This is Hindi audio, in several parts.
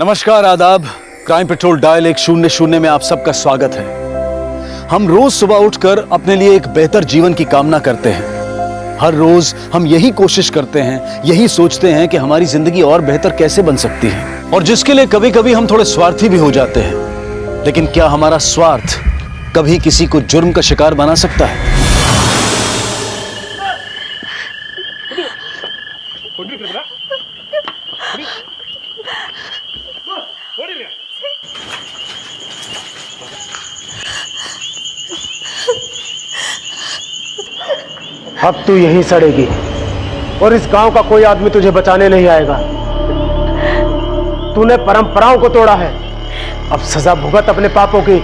नमस्कार, आदाब। क्राइम पेट्रोल डायल 100 में आप सबका स्वागत है। हम रोज सुबह उठकर अपने लिए एक बेहतर जीवन की कामना करते हैं। हर रोज हम यही कोशिश करते हैं, यही सोचते हैं कि हमारी जिंदगी और बेहतर कैसे बन सकती है, और जिसके लिए कभी कभी हम थोड़े स्वार्थी भी हो जाते हैं। लेकिन क्या हमारा स्वार्थ कभी किसी को जुर्म का शिकार बना सकता है? अब तू यहीं सड़ेगी और इस गांव का कोई आदमी तुझे बचाने नहीं आएगा। तूने परंपराओं को तोड़ा है, अब सजा भुगत अपने पापों की।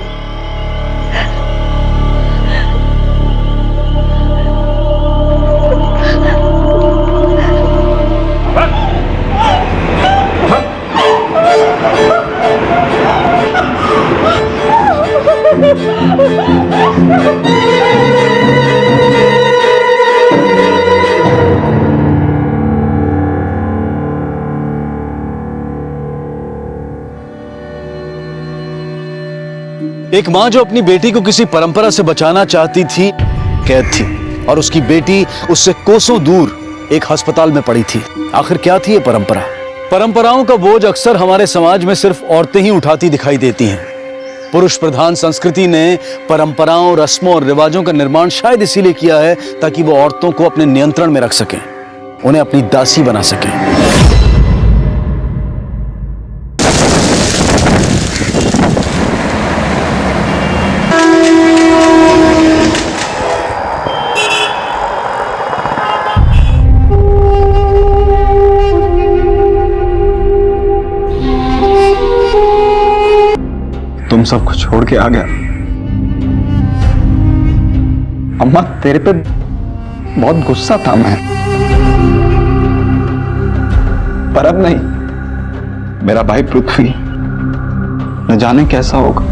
एक मां जो अपनी बेटी को किसी परंपरा से बचाना चाहती थी, कैद थी, और उसकी बेटी उससे कोसों दूर एक अस्पताल में पड़ी थी। आखिर क्या थी ये परंपरा? परंपराओं का बोझ अक्सर हमारे समाज में सिर्फ औरतें ही उठाती दिखाई देती हैं। पुरुष प्रधान संस्कृति ने परंपराओं, रस्मों और रिवाजों का निर्माण शायद इसीलिए किया है ताकि वो औरतों को अपने नियंत्रण में रख सकें, उन्हें अपनी दासी बना सकें। तुम सबको छोड़ के आ गया। अम्मा, तेरे पे बहुत गुस्सा था मैं, पर अब नहीं। मेरा भाई पृथ्वी न जाने कैसा होगा,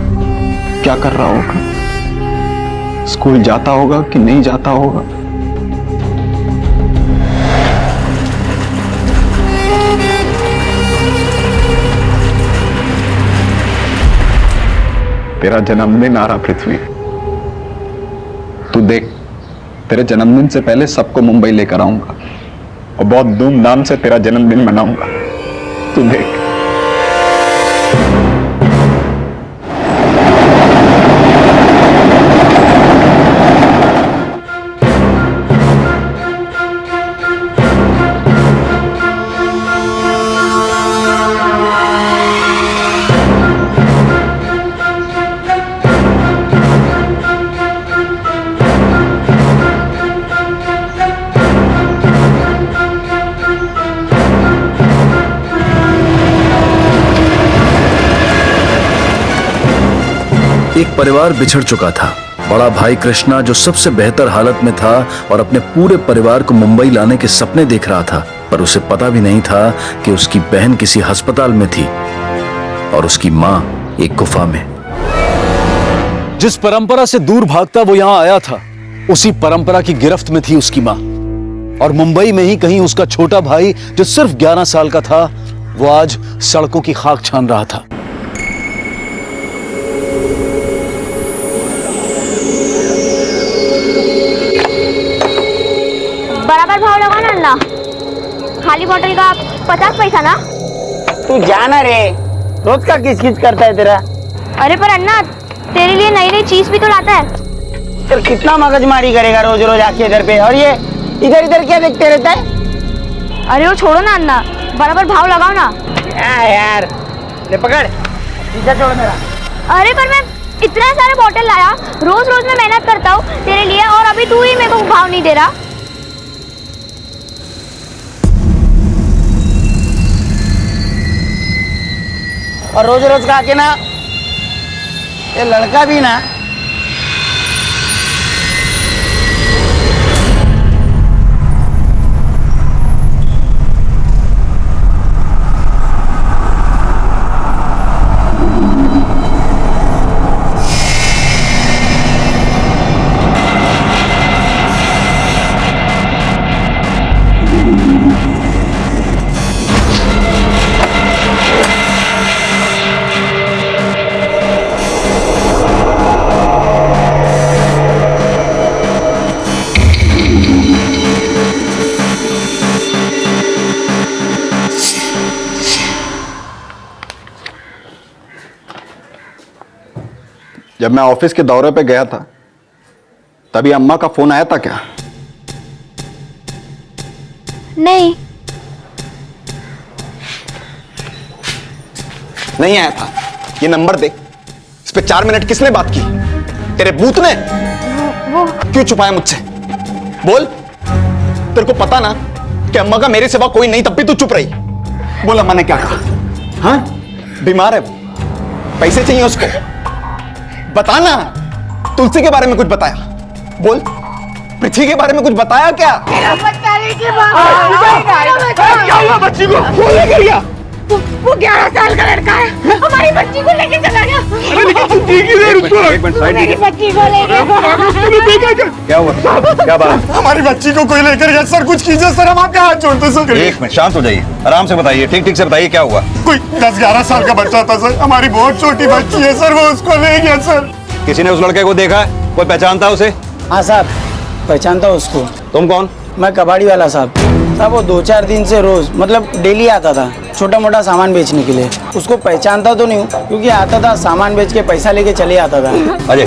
क्या कर रहा होगा, स्कूल जाता होगा कि नहीं जाता होगा। तेरा जन्मदिन आ रहा पृथ्वी, तू देख, तेरे जन्मदिन से पहले सबको मुंबई लेकर आऊंगा और बहुत धूमधाम से तेरा जन्मदिन मनाऊंगा। तू देख। एक परिवार बिछड़ चुका था। बड़ा भाई कृष्णा जो सबसे बेहतर हालत में था और अपने पूरे परिवार को मुंबई लाने के सपने देख रहा था, पर उसे पता भी नहीं था कि उसकी बहन किसी अस्पताल में थी और उसकी मां एक गुफा में। जिस परंपरा से दूर भागता वो यहां आया था, उसी परंपरा की गिरफ्त में थी उसकी मां। और मुंबई में ही कहीं उसका छोटा भाई जो सिर्फ 11 साल का था, वो आज सड़कों की खाक छान रहा था। बराबर भाव लगा ना अन्ना, खाली बोतल का 50 पैसा ना। तू जाना रे, रोज का किस किस करता है तेरा। अरे पर अन्ना, तेरे लिए नई नई चीज भी तो लाता है। तो कितना मगजमारी करेगा रोज रोज आके इधर पे, और ये इधर इधर क्या देखते रहता है। अरे वो छोड़ो ना अन्ना, बराबर भाव लगाओ ना। यार ले पकड़, पीछा छोड़ मेरा। अरे पर मैं इतना सारा बोतल लाया, रोज रोज मैं मेहनत करता हूँ तेरे लिए, और अभी तू ही मेरे को भाव नहीं दे रहा। और रोज रोज का आके ना, ये लड़का भी ना जब मैं ऑफिस के दौरे पे गया था तभी अम्मा का फोन आया था क्या? नहीं। नहीं आया था। ये नंबर देख, इस पे 4 मिनट किसने बात की? तेरे बूथ ने? वो क्यों छुपाया मुझसे? बोल। तेरे को पता ना कि अम्मा का मेरे सिवा कोई नहीं, तब भी तू चुप रही। बोल अम्मा ने क्या कहा? हाँ, बीमार है वो, पैसे चाहिए उसको। बता ना, तुलसी के बारे में कुछ बताया? बोल। पृथ्वी के बारे में कुछ बताया क्या? क्या हुआ बच्ची को? वो लेकर गया। वो 11 साल का लड़का है, हमारी बच्ची को लेके चला गया। मेरी बच्ची को लेके क्या हुआ? क्या बात? हमारी बच्ची को कोई लेकर गया सर। कुछ कीजिए सर, हम आपके हाथ जोड़ते सर। एक मिनट, शांत हो जाइए, आराम से बताइए, ठीक ठीक से बताइए क्या हुआ। कोई 10-11 साल का बच्चा था सर। हमारी बहुत छोटी बच्ची है सर, वो उसको ले गया सर। किसी ने उस लड़के को देखा है? कोई पहचानता है उसे? हाँ साहब, पहचानता हूँ उसको। तुम कौन? मैं कबाड़ी वाला साहब। वो 2-4 दिन से रोज मतलब डेली आता था छोटा मोटा सामान बेचने के लिए। उसको पहचानता तो नहीं हूँ, क्योंकि आता था सामान बेच के पैसा लेके चले आता था। अजय,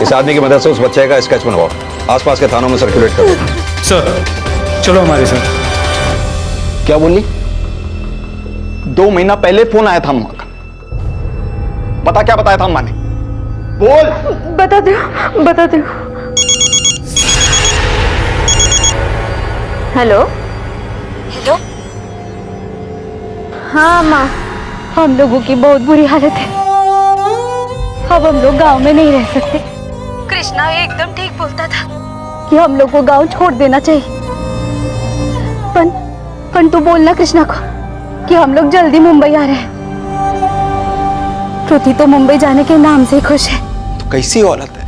इस आदमी की मदद से उस बच्चे का स्केच बनवाओ, आसपास के थानों में सर्कुलेट करो। सर चलो हमारे साथ। क्या बोली? 2 महीना पहले फोन आया था अम्मा का। बता क्या बताया था अम्मा ने? बोल। बता दो। हेलो। हेलो। हाँ माँ, हम लोगों की बहुत बुरी हालत है। अब हम लोग गांव में नहीं रह सकते। कृष्णा एकदम ठीक बोलता था कि हम लोग को गांव छोड़ देना चाहिए। पन तू बोलना कृष्णा को कि हम लोग जल्दी मुंबई आ रहे हैं। पृथ्वी तो मुंबई जाने के नाम से खुश है। तो कैसी औरत है,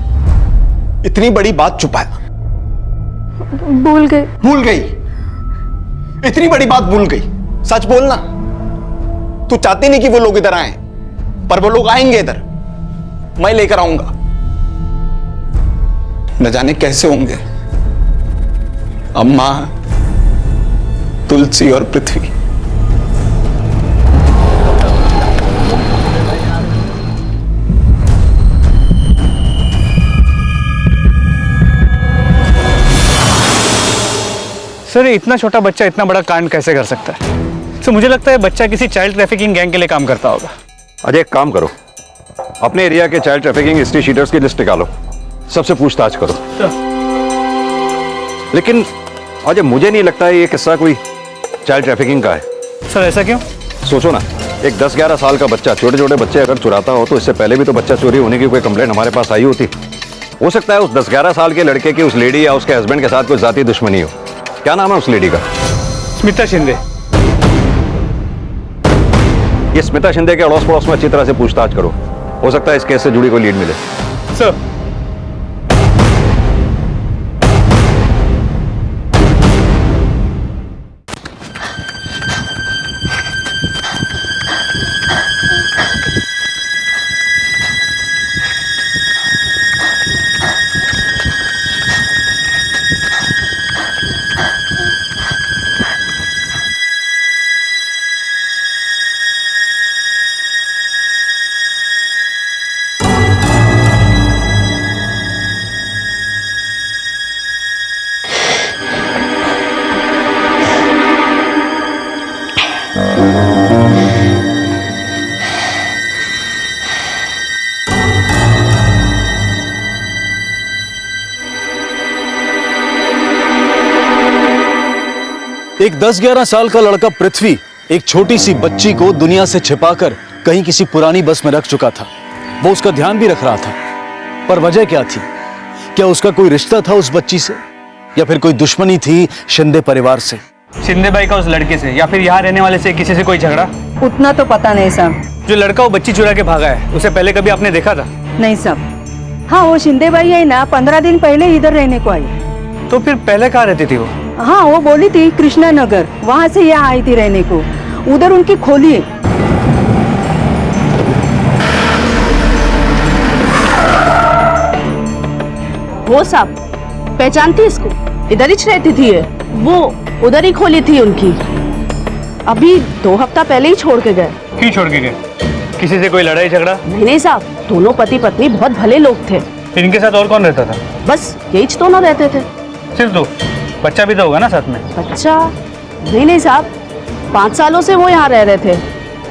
इतनी बड़ी बात छुपाया? भूल गई। भूल गई? इतनी बड़ी बात भूल गई? सच बोलना। तू चाहती नहीं कि वो लोग इधर आए, पर वो लोग आएंगे इधर। मैं लेकर आऊंगा। न जाने कैसे होंगे अम्मा, तुलसी और पृथ्वी। सर इतना छोटा बच्चा इतना बड़ा कांड कैसे कर सकता है? तो मुझे लगता है बच्चा किसी चाइल्ड ट्रैफिकिंग गैंग के लिए काम करता होगा। अजय, एक काम करो, अपने एरिया के चाइल्ड ट्रैफिकिंग हिस्ट्री शीटर्स की लिस्ट निकालो, सबसे पूछताछ करो। लेकिन अजय, मुझे नहीं लगता है ये किस्सा कोई चाइल्ड ट्रैफिकिंग का है। सर ऐसा क्यों? सोचो ना, एक 10-11 साल का बच्चा, छोटे छोटे बच्चे अगर चुराता हो तो इससे पहले भी तो बच्चा चोरी होने की कोई कंप्लेंट हमारे पास आई होती। हो सकता है उस 10-11 साल के लड़के की उस लेडी या उसके हस्बैंड के साथ कोई जाती दुश्मनी हो। क्या नाम है उस लेडी का? स्मिता शिंदे। ये स्मिता शिंदे के अड़ोस पड़ोस में अच्छी तरह से पूछताछ करो, हो सकता है इस केस से जुड़ी कोई लीड मिले। सर एक 10-11 साल का लड़का पृथ्वी एक छोटी सी बच्ची को दुनिया से छिपाकर कहीं किसी पुरानी बस में रख चुका था। वो उसका ध्यान भी रख रहा था, पर वजह क्या थी? क्या उसका कोई रिश्ता था उस बच्ची से, या फिर कोई दुश्मनी थी शिंदे परिवार से? शिंदे भाई का उस लड़के से या फिर यहाँ रहने वाले से किसी से कोई झगड़ा? उतना तो पता नहीं साहब। जो लड़का वो बच्ची चुरा के भागा है, उसे पहले कभी आपने देखा था? नहीं साहब। हाँ, वो शिंदे भाई है ना, 15 दिन पहले इधर रहने को आई। तो फिर पहले कहाँ रहती थी वो? हाँ, वो बोली थी कृष्णा नगर, वहाँ से यहाँ आई थी रहने को। उधर उनकी खोली है। वो साहब पहचानती इसको, इधर ही रहती थी ये। वो उधर ही खोली थी उनकी। अभी 2 हफ्ता पहले ही छोड़ के गए। क्यों छोड़ के गए? किसी से कोई लड़ाई झगड़ा? नहीं साहब, दोनों पति पत्नी बहुत भले लोग थे। फिर इनके साथ और कौन रहता था? बस यही दोनों रहते थे। सिर्फ दो? बच्चा भी तो होगा ना साथ में? बच्चा? नहीं साहब, 5 सालों से वो यहाँ रह रहे थे,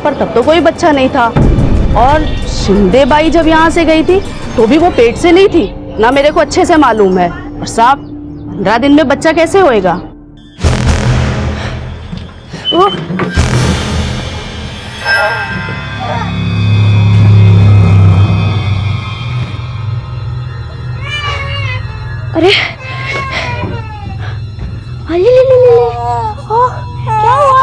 पर तब तो कोई बच्चा नहीं था। और शिंदे बाई जब यहाँ से गई थी तो भी वो पेट से नहीं थी ना, मेरे को अच्छे से मालूम है। और साहब 15 दिन में बच्चा कैसे होएगा? अरे क्या हुआ?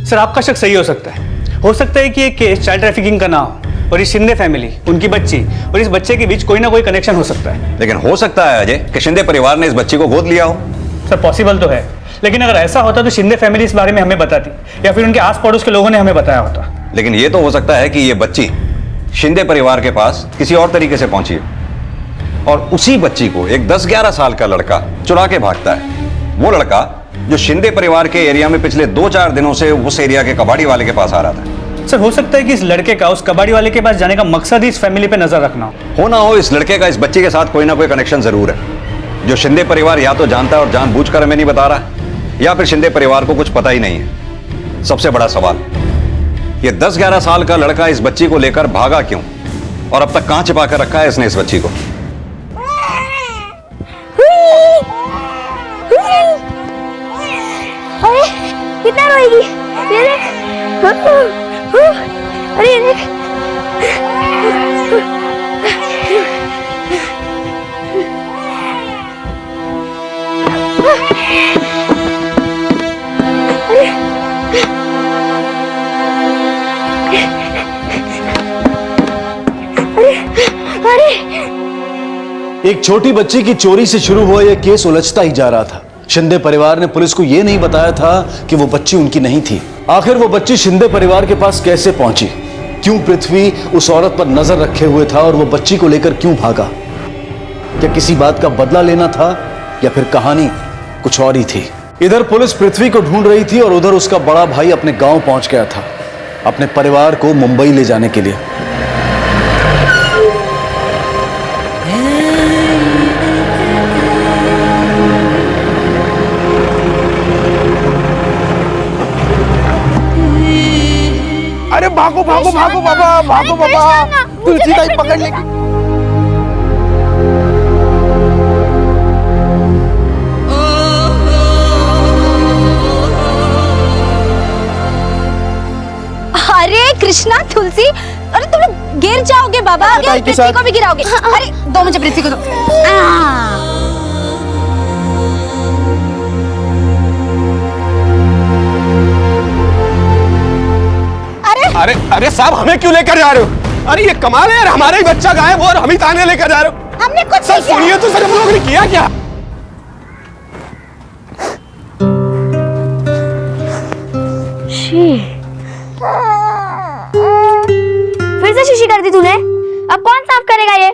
सर आपका शक सही हो सकता है कि ये केस चाइल्ड ट्रैफिकिंग का ना हो और ये शिंदे फैमिली, उनकी बच्ची और इस बच्चे के बीच कोई ना कोई कनेक्शन हो सकता है। लेकिन हो सकता है अजय कि शिंदे परिवार ने इस बच्ची को गोद लिया हो। सर पॉसिबल तो है, लेकिन अगर ऐसा होता तो शिंदे फैमिली इस बारे में हमें बताती या फिर उनके आस पड़ोस के लोगों ने हमें बताया होता। लेकिन ये तो हो सकता है कि ये बच्ची शिंदे परिवार के पास किसी और तरीके से पहुंची है और उसी बच्ची को एक 10-11 साल का लड़का चुरा के भागता है। वो लड़का जो शिंदे परिवार के एरिया में पिछले 2-4 दिनों से उस एरिया के कबाड़ी वाले के पास आ रहा था। सर हो सकता है कि इस लड़के का उस कबाड़ी वाले के पास जाने का मकसद ही इस फैमिली पे नजर रखना हो ना हो, इस लड़के का इस बच्ची के साथ कोई ना कोई कनेक्शन जरूर है जो शिंदे परिवार या तो जानता है और जानबूझकर हमें नहीं बता रहा, या फिर शिंदे परिवार को कुछ पता ही नहीं है। सबसे बड़ा सवाल, ये 10-11 साल का लड़का इस बच्ची को लेकर भागा क्यों और अब तक कहां छिपा कर रखा है इसने इस बच्ची को? अरे कितना रोएगी? ये देख। अरे ये देख। एक छोटी बच्ची की चोरी से शुरू हुआ यह केस उलझता ही जा रहा था। शिंदे परिवार ने पुलिस को यह नहीं बताया था कि वो बच्ची उनकी नहीं थी। आखिर वो बच्ची शिंदे परिवार के पास कैसे पहुंची? क्यों पृथ्वी उस औरत पर नजर रखे हुए था और वो बच्ची को लेकर क्यों भागा? क्या किसी बात का बदला लेना था या फिर कहानी कुछ और ही थी? इधर पुलिस पृथ्वी को ढूंढ रही थी और उधर उसका बड़ा भाई अपने गांव पहुंच गया था अपने परिवार को मुंबई ले जाने के लिए। अरे भागो भागो भागो बाबा, भागो बाबा, तुलसी दाई पकड़ लेगी। अरे कृष्णा, तुलसी, अरे तुम लोग गिर जाओगे बाबा, पृथ्वी को भी गिराओगे। अरे दो मुझे पृथ्वी को दो। अरे अरे साहब, हमें क्यों लेकर जा रहे हो? अरे ये कमाल है यार, हमारा ही बच्चा गायब हो और हम ही थाने लेकर जा रहे हो। हमने कुछ सर सुनिए तो, सर हम लोगों ने किया क्या? फिर से शीशी कर दी तूने। अब कौन साफ करेगा ये?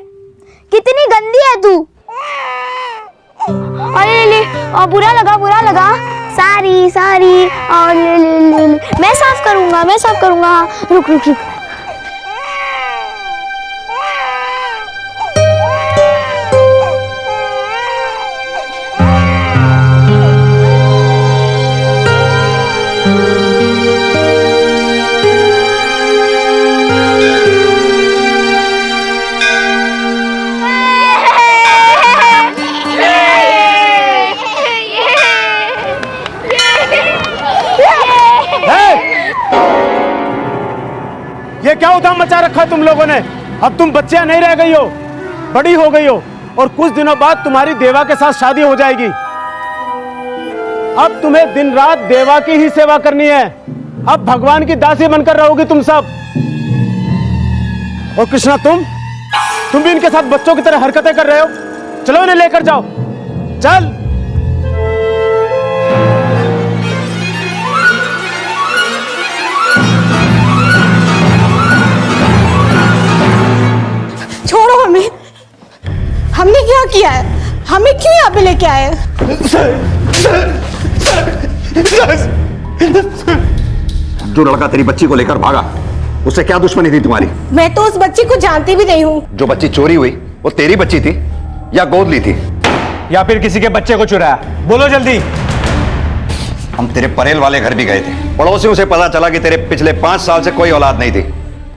कितनी गंदी है तू। अरे ले, और बुरा लगा। सारी और ले। मैं साफ करूंगा। रुक। ये क्या उधाम मचा रखा है तुम लोगों ने? अब तुम बच्चियां नहीं रह गई हो, बड़ी हो गई हो और कुछ दिनों बाद तुम्हारी देवा के साथ शादी हो जाएगी। अब तुम्हें दिन रात देवा की ही सेवा करनी है। अब भगवान की दासी बनकर रहोगी तुम सब। और कृष्णा, तुम भी इनके साथ बच्चों की तरह हरकतें कर रहे हो। चलो इन्हें लेकर जाओ, चल। छोड़ो हमें, हमने क्या किया है? हमें क्यों यहाँ पे लेके आए? जो लड़का तेरी बच्ची को लेकर भागा उससे क्या दुश्मनी थी तुम्हारी? मैं तो उस बच्ची को जानती भी नहीं हूँ। जो बच्ची चोरी हुई वो तेरी बच्ची थी या गोद ली थी? या फिर किसी के बच्चे को चुराया? बोलो जल्दी। हम तेरे परेल वाले घर भी गए थे। पड़ोसियों से पता चला कि तेरे पिछले 5 साल से कोई औलाद नहीं थी,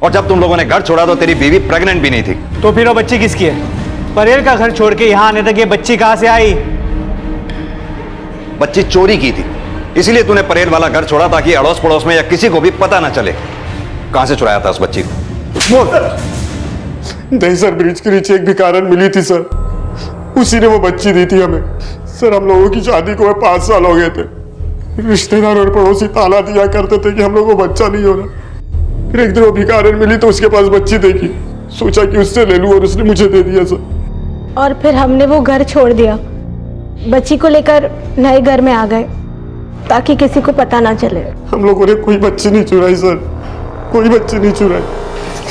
और जब तुम लोगों ने घर छोड़ा तो तेरी बीवी प्रेग्नेंट भी नहीं थी। तो फिर वो बच्ची किसकी है? परेल का घर छोड़ के यहाँ आने तक ये बच्ची कहाँ से आई? बच्ची चोरी की थी, इसीलिए तूने परेल वाला घर छोड़ा ताकि अड़ोस पड़ोस में या किसी को भी पता ना चले। कहां से चुराया था उस बच्ची को? नहीं सर, ब्रिज के नीचे एक भिखारन मिली थी सर, उसी ने वो बच्ची दी थी हमें। सर हम लोगों की शादी को 5 साल हो गए थे। रिश्तेदार और पड़ोसी ताला दिया करते थे कि हम लोग को बच्चा नहीं हो रहा। फिर एक दिन वो भिखारन मिली तो उसके पास बच्ची देखी, सोचा कि उससे ले लूं और उसने मुझे दे दिया सर। और फिर हमने वो घर छोड़ दिया, बच्ची को लेकर नए घर में आ गए ताकि किसी को पता ना चले। हम लोगों ने कोई बच्ची नहीं चुराई सर, कोई बच्ची नहीं चुराई।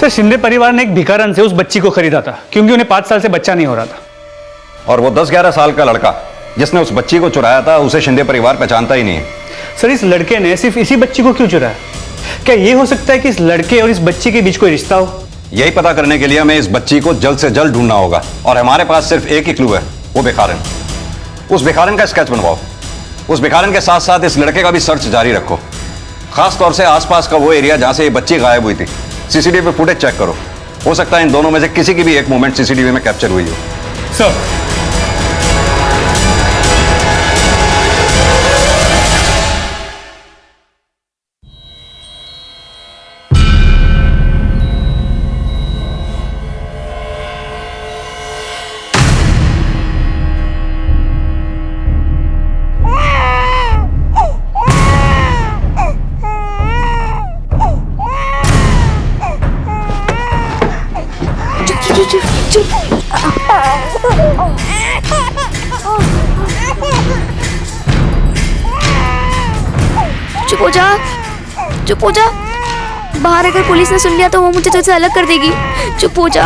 सर शिंदे परिवार ने एक भिखारन से उस बच्ची को खरीदा था क्योंकि उन्हें 5 साल से बच्चा नहीं हो रहा था। और वो 10-11 साल का लड़का जिसने उस बच्ची को चुराया था, उसे शिंदे परिवार पहचानता ही नहीं है। सर इस लड़के ने सिर्फ इसी बच्ची को क्यों चुराया? क्या ये हो सकता है कि इस लड़के और इस बच्ची के बीच कोई रिश्ता हो? यही पता करने के लिए हमें इस बच्ची को जल्द से जल्द ढूंढना होगा, और हमारे पास सिर्फ एक ही क्लू है, वो भिखारन। उस भिखारन का स्केच बनवाओ। उस भिखारन के साथ साथ इस लड़के का भी सर्च जारी रखो, खास तौर से आसपास का वो एरिया जहां से ये बच्ची गायब हुई थी। सीसीटीवी फुटेज चेक करो, हो सकता है इन दोनों में से किसी की भी एक मूवमेंट सीसीटीवी में कैप्चर हुई हो। सर चुप हो जा, चुप हो जा। बाहर अगर पुलिस ने सुन लिया तो वो मुझे तुझसे अलग कर देगी। चुप हो जा।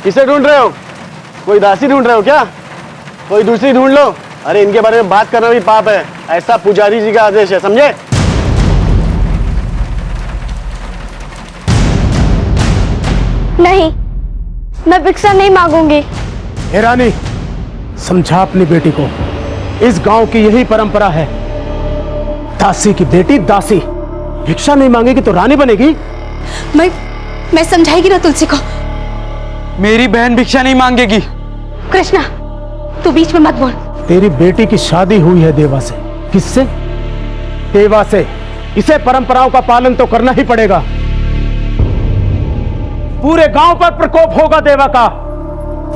किसे ढूंढ रहे हो? कोई दासी ढूंढ रहे हो क्या? कोई दूसरी ढूंढ लो। अरे इनके बारे में बात करना भी पाप है, ऐसा पुजारी जी का आदेश है, समझे? नहीं, मैं भिक्षा नहीं मांगूंगी। हे रानी, समझा अपनी बेटी को, इस गांव की यही परंपरा है। दासी की बेटी दासी, भिक्षा नहीं मांगेगी तो रानी बनेगी? मैं समझाएगी ना तुलसी को। मेरी बहन भिक्षा नहीं मांगेगी। कृष्णा, तू बीच में मत बोल। तेरी बेटी की शादी हुई है देवा से। किससे? देवा से। इसे परंपराओं का पालन तो करना ही पड़ेगा। पूरे गांव पर प्रकोप होगा देवा का,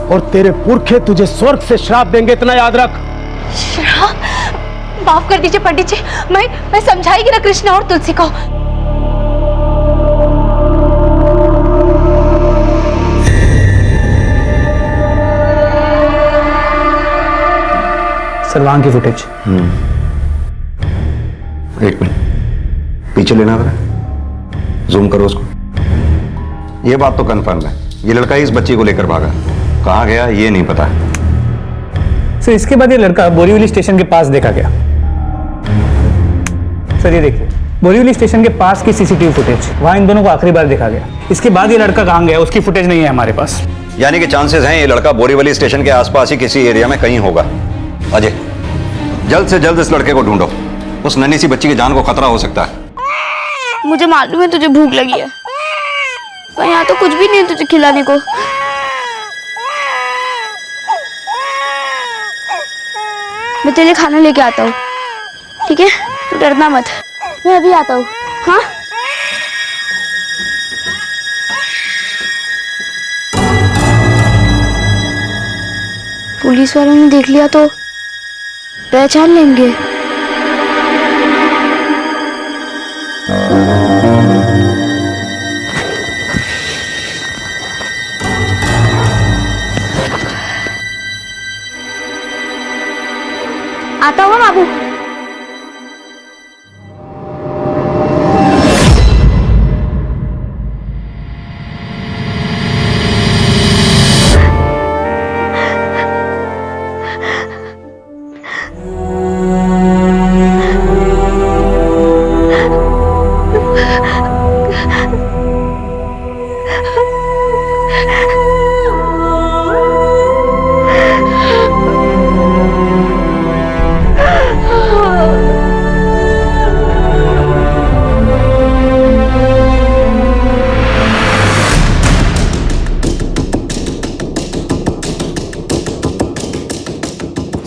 और तेरे पुरखे तुझे स्वर्ग से श्राप देंगे, इतना याद रख। श्राप? माफ कर दीजिए पंडित जी, मैं समझाएगी ना कृष्णा और तुलसी को। सर वहां की फुटेज। एक मिनट, पीछे लेना जरा, जूम करो उसको। ये बात तो कंफर्म है, ये लड़का ही इस बच्ची को लेकर भागा। कहाँ गया ये नहीं पता। सर इसके बाद ये लड़का बोरीवली स्टेशन के पास देखा गया। सर ये देखिए, बोरीवली स्टेशन के पास की सीसीटीवी फुटेज, वहां इन दोनों को आखिरी बार देखा गया। इसके बाद ये लड़का कहाँ गया उसकी फुटेज नहीं है हमारे पास। यानी कि चांसेस हैं ये लड़का बोरीवली स्टेशन के आसपास ही किसी एरिया में कहीं होगा। अजय, जल्द से जल्द इस लड़के को ढूंढो, उस नन्ही सी बच्ची की जान को खतरा हो सकता है। मुझे मालूम है तुझे भूख लगी है, पर यहाँ तो कुछ भी नहीं है तुझे खिलाने को। मैं तेरे लिए खाना लेके आता हूँ, ठीक है? तू डरना मत, मैं अभी आता हूँ। हाँ? पुलिस वालों ने देख लिया तो पहचान लेंगे। आता हुआ बाबू।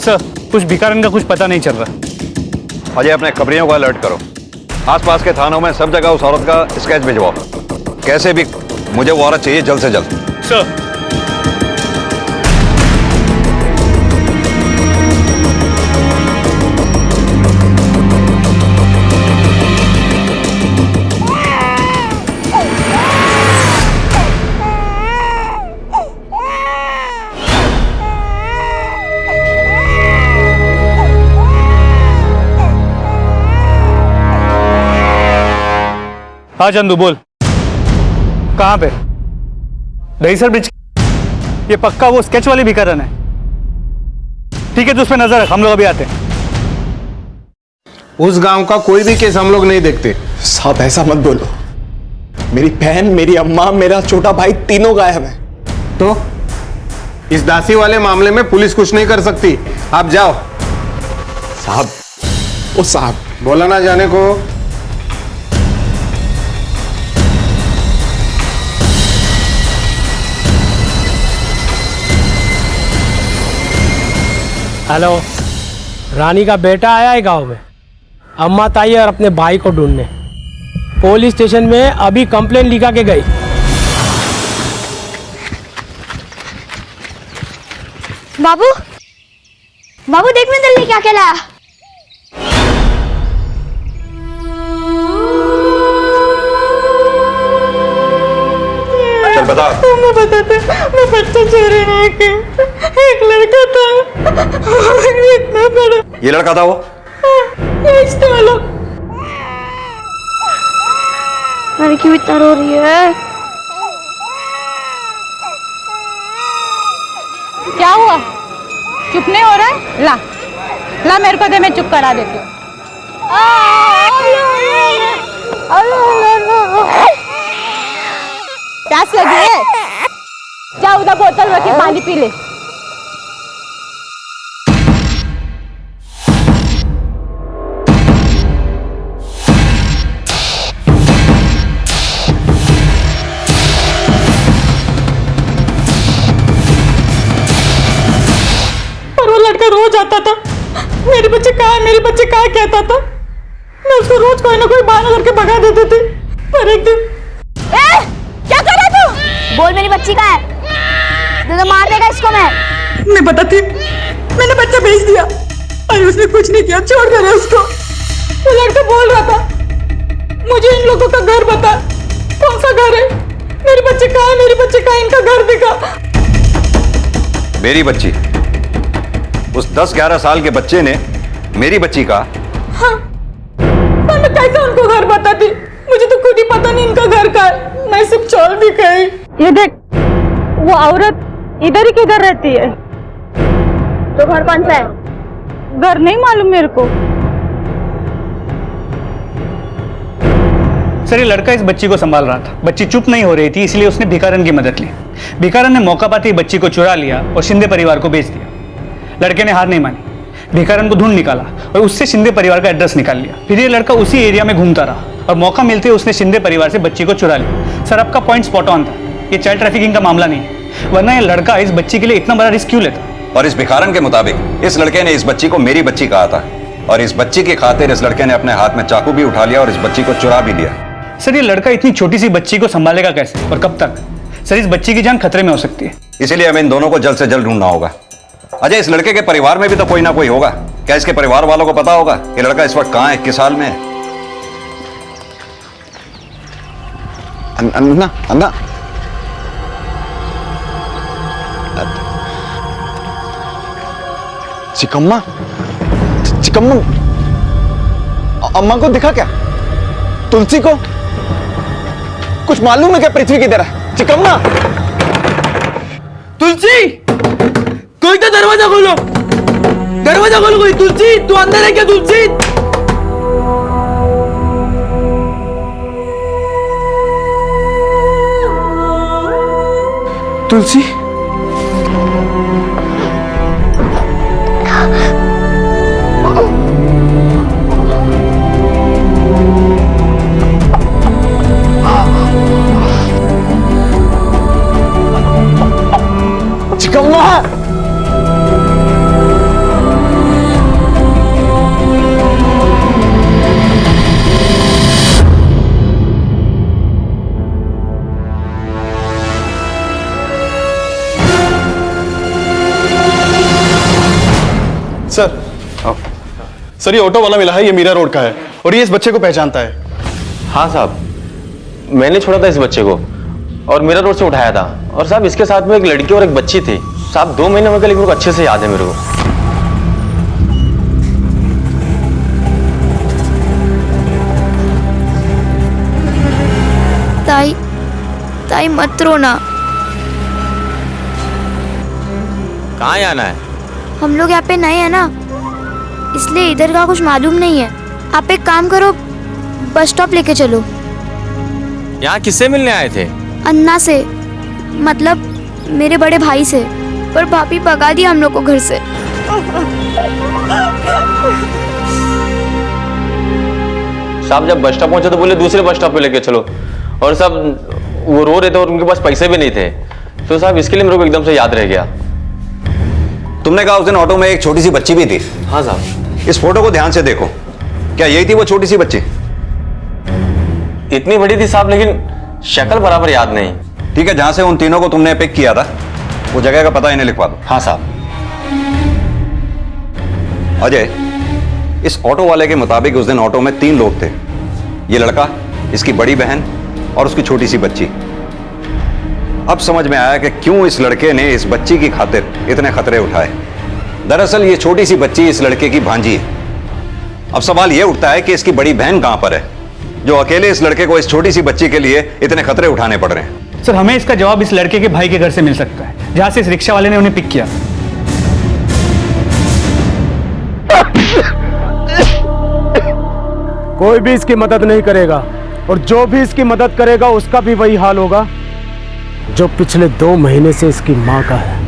सर, कुछ भिखारन का कुछ पता नहीं चल रहा। अजय, अपने कबरियों को अलर्ट करो। आसपास के थानों में सब जगह उस औरत का स्केच भिजवाओ। कैसे भी मुझे वो औरत चाहिए जल्द से जल्द। सर, हाँ चंदू बोल, कहाँ पे? दहीसर ब्रिज। ये पक्का वो स्केच वाली भिखारन है। ठीक है, तो उस पर नजर रख, हम लोग अभी आते हैं। उस गांव का कोई भी केस हम लोग नहीं देखते। साहब ऐसा मत बोलो, मेरी बहन, मेरी अम्मा, मेरा छोटा भाई तीनों गायब है। तो इस दासी वाले मामले में पुलिस कुछ नहीं कर सकती। आप जाओ। साहब, ओ साहब, बोला ना जाने को। हेलो, रानी का बेटा आया है गांव में। अम्मा ताई और अपने भाई को ढूंढने पुलिस स्टेशन में अभी कंप्लेन लिखा के गई। बाबू, बाबू देख मैं दिल्ली क्या क्या लाया। चल बता। मैं बताते, मैं बच्चा चोरी नहीं की, एक लड़का था, इतना बड़ा। ये लड़का था वो? रिश्ते वाला। लड़की इतना रो रही है। क्या हुआ? चुप नहीं हो रहा है? ला ला मेरे को दे, मैं चुप करा देती हूँ। प्यास लगी है? जा उधर बोतल रखी, पानी पी ले। पर वो लड़का रोज आता था, मेरे बच्चे कहाँ है, मेरे बच्चे कहाँ कहता था। मैं उसको रोज कोई ना कोई बहाना करके भगा देती थी। पर एक दिन क्या कर रहा तू? बोल मेरी बच्ची का है, तो मार देगा इसको। मैं बताती, मैंने बच्चा भेज दिया और उसने कुछ नहीं किया, छोड़ कर उसको। वो लड़का बोल रहा था, मुझे इन लोगों का घर बता, कौन सा घर है, मेरे बच्चे कहाँ है, मेरे बच्चे कहाँ, इनका घर दिखा। मेरी बच्ची? उस 10-11 साल के बच्चे ने मेरी बच्ची का? हाँ, पर मैं कैसे उनको घर बताती? मुझे तो खुद ही पता नहीं इनका घर का है। मैं सिर्फ चल भी गई। ये देख, वो औरत इधर ही किधर रहती है। तो घर कौन सा है? घर नहीं मालूम मेरे को। सर, ये लड़का इस बच्ची को संभाल रहा था। बच्ची चुप नहीं हो रही थी, इसलिए उसने भिखारन की मदद ली। भिखारन ने मौका पाते ही बच्ची को चुरा लिया और शिंदे परिवार को बेच दिया। लड़के ने हार नहीं मानी, भिखारन को ढूंढ निकाला और उससे शिंदे परिवार का एड्रेस निकाल लिया। फिर ये लड़का उसी एरिया में घूमता रहा और मौका मिलते ही उसने शिंदे परिवार से बच्ची को चुरा लिया। सर, आपका पॉइंट स्पॉट ऑन था। ये चाइल्ड ट्रैफिकिंग का मामला नहीं है, वरना ये लड़का इस बच्ची के लिए इतना बड़ा रिस्क क्यों लेता? और इस भिखारन के मुताबिक इस लड़के ने इस बच्ची को मेरी बच्ची कहा था और इस बच्ची की खातिर इस लड़के ने अपने हाथ में चाकू भी उठा लिया और इस बच्ची को चुरा भी लिया। सर, ये लड़का इतनी छोटी सी बच्ची को संभालेगा कैसे और कब तक? सर, इस बच्ची की जान खतरे में हो सकती है। इसीलिए हमें इन दोनों को जल्द से जल्द ढूंढना होगा। अजय, इस लड़के के परिवार में भी तो कोई ना कोई होगा। क्या इसके परिवार वालों को पता होगा ये लड़का इस वक्त कहाँ है, किस हाल में है? अन्ना, अन्ना, चिकम्मा, चिकम्मा, अम्मा को दिखा क्या? तुलसी को कुछ मालूम है क्या पृथ्वी की तरह? चिकम्मा, तुलसी, कोई तो दरवाजा खोलो, दरवाजा खोलो कोई। तुलसी, तू अंदर है क्या? तुलसी, तुलसी, चिकम्मा, सर सर, ये ऑटो वाला मिला है, ये मीरा रोड का है और ये इस बच्चे को पहचानता है। हाँ साहब, मैंने छोड़ा था इस बच्चे को और मेरा रोड से उठाया था। और साहब इसके साथ में एक लड़की और एक बच्ची थी। साहब 2 महीने हो गए, लेकिन मेरे को अच्छे से याद है मेरे को। ताई ताई मत रोना। कहाँ आना है? हम लोग यहाँ पे नए हैं ना, इसलिए इधर का कुछ मालूम नहीं है। आप एक काम करो, बस स्टॉप लेके चलो। यहाँ किससे मिलने आए थे? अन्ना से, मतलब मेरे बड़े भाई से, पर भाभी भगा दिया हम लोग को घर से। साहब जब बस स्टॉप पहुंचे तो बोले दूसरे बस स्टॉप पे लेके चलो, और सब वो रो रहे थे और उनके पास पैसे भी नहीं थे। तो साहब इसके लिए मेरे को एकदम से याद रह गया। तुमने कहा उस दिन ऑटो में एक छोटी सी बच्ची भी थी। हाँ साहब। इस फोटो को ध्यान से देखो, क्या यही थी वो छोटी सी बच्ची? इतनी बड़ी थी साहब, लेकिन शक्ल बराबर याद नहीं। ठीक है, जहां से उन तीनों को तुमने पिक किया था वो जगह का पता इन्हें लिखवा दो। हाँ साहब। अजय, इस ऑटो वाले के मुताबिक उस दिन ऑटो में 3 लोग थे। ये लड़का, इसकी बड़ी बहन और उसकी छोटी सी बच्ची। अब समझ में आया कि क्यों इस लड़के ने इस बच्ची की खातिर इतने खतरे उठाए। दरअसल ये छोटी सी बच्ची इस लड़के की भांजी है। अब सवाल यह उठता है कि इसकी बड़ी बहन कहां पर है, जो अकेले इस लड़के को इस छोटी सी बच्ची के लिए इतने खतरे उठाने पड़ रहे हैं। सर, हमें इसका जवाब इस लड़के के भाई के घर से मिल सकता है, जहां से इस रिक्शा वाले ने उन्हें पिक किया। कोई भी इसकी मदद नहीं करेगा, और जो भी इसकी मदद करेगा उसका भी वही हाल होगा जो पिछले 2 महीने से इसकी मां का है।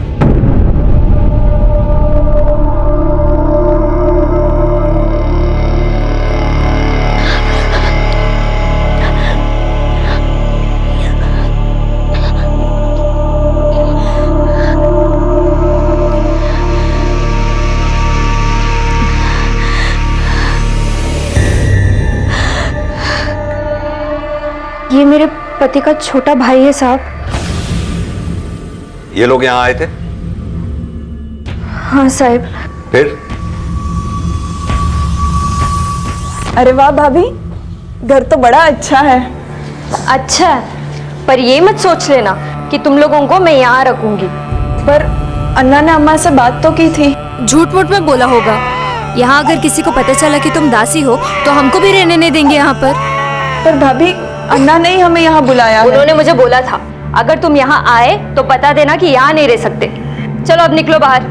ये मेरे पति का छोटा भाई है साहब। ये लोग यहां आए थे? हाँ साहब। फिर? अरे वाह भाभी, घर तो बड़ा अच्छा है। अच्छा है, पर ये मत सोच लेना कि तुम लोगों को मैं यहाँ रखूंगी। पर अन्ना ने अम्मा से बात तो की थी। झूठ मूठ में बोला होगा। यहाँ अगर किसी को पता चला कि तुम दासी हो तो हमको भी रहने नहीं देंगे यहाँ पर भाभी, अन्ना ने ही हमें यहाँ बुलाया है। उन्होंने मुझे बोला था अगर तुम यहाँ आए तो बता देना कि यहाँ नहीं रह सकते। चलो अब निकलो बाहर।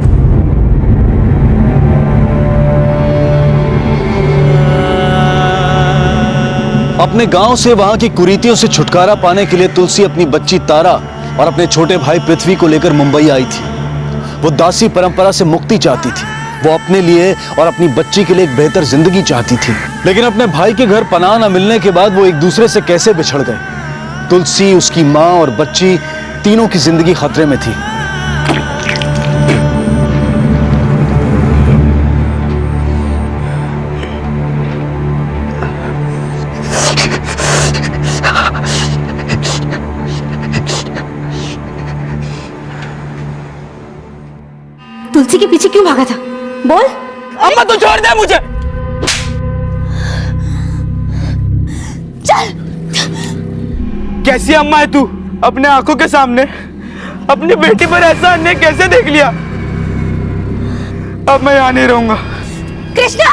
अपने गांव से वहां की कुरीतियों से छुटकारा पाने के लिए तुलसी अपनी बच्ची तारा और अपने छोटे भाई पृथ्वी को लेकर मुंबई आई थी। वो दासी परंपरा से मुक्ति चाहती थी। वो अपने लिए और अपनी बच्ची के लिए एक बेहतर जिंदगी चाहती थी। लेकिन अपने भाई के घर पनाह न मिलने के बाद वो एक दूसरे से कैसे बिछड़ गए। तुलसी, उसकी माँ और बच्ची, तीनों की जिंदगी खतरे में थी। तुलसी के पीछे क्यों भागा था? बोल। अम्मा तू छोड़ दे मुझे। चल। कैसी अम्मा है तू? अपने आंखों के सामने अपनी बेटी पर ऐसा अन्याय कैसे देख लिया? अब मैं यहाँ नहीं रहूंगा। कृष्णा!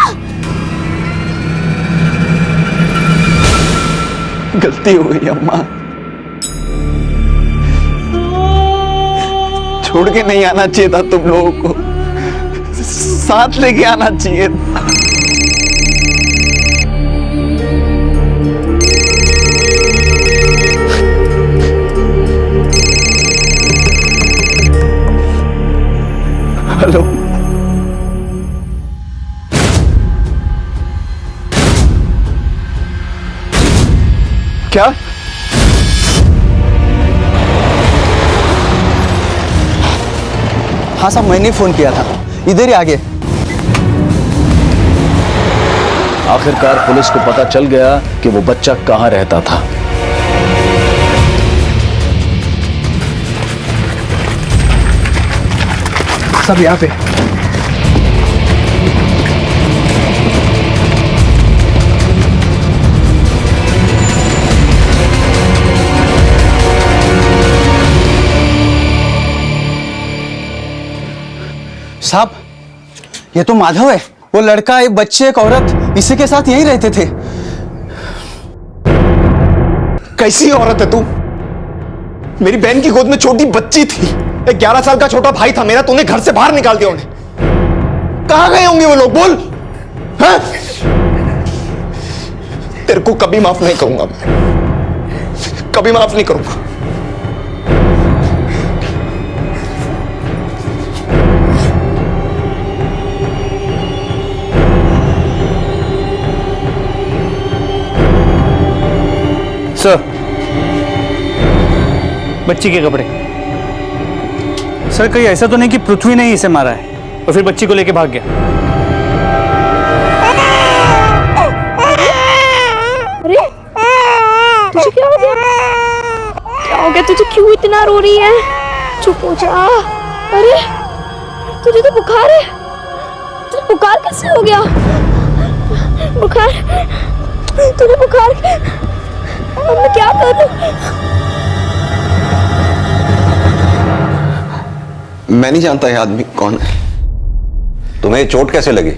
गलती हो गई अम्मा, छोड़ के नहीं आना चाहिए था तुम लोगों को, साथ लेके आना चाहिए था। हेलो, क्या? हाँ साहब, मैंने फोन किया था, इधर ही आगे। आखिरकार पुलिस को पता चल गया कि वो बच्चा कहां रहता था। सब यहाँ पे। साहब, ये तो माधव है। वो लड़का, एक बच्चे, एक औरत इसी के साथ यहीं रहते थे। कैसी औरत है तू? मेरी बहन की गोद में छोटी बच्ची थी, एक 11 साल का छोटा भाई था मेरा, तूने घर से बाहर निकाल दिया उन्हें। कहां गए होंगे वो लोग, बोल। हाँ? तेरे को कभी माफ नहीं करूंगा मैं, कभी माफ नहीं करूंगा। सर, बच्ची के कपड़े। सर, कहीं ऐसा तो नहीं कि पृथ्वी ने ही इसे मारा है और फिर बच्ची को लेके भाग गया? अरे तुझे क्या हो गया? क्या हो गया तुझे? क्यों इतना रो रही है? चुप हो जा। अरे तुझे तो बुखार है। तुझे बुखार कैसे हो गया? बुखार? तुझे बुखार? अब मैं क्या करूं? मैं नहीं जानता ये आदमी कौन है। तुम्हें चोट कैसे लगी?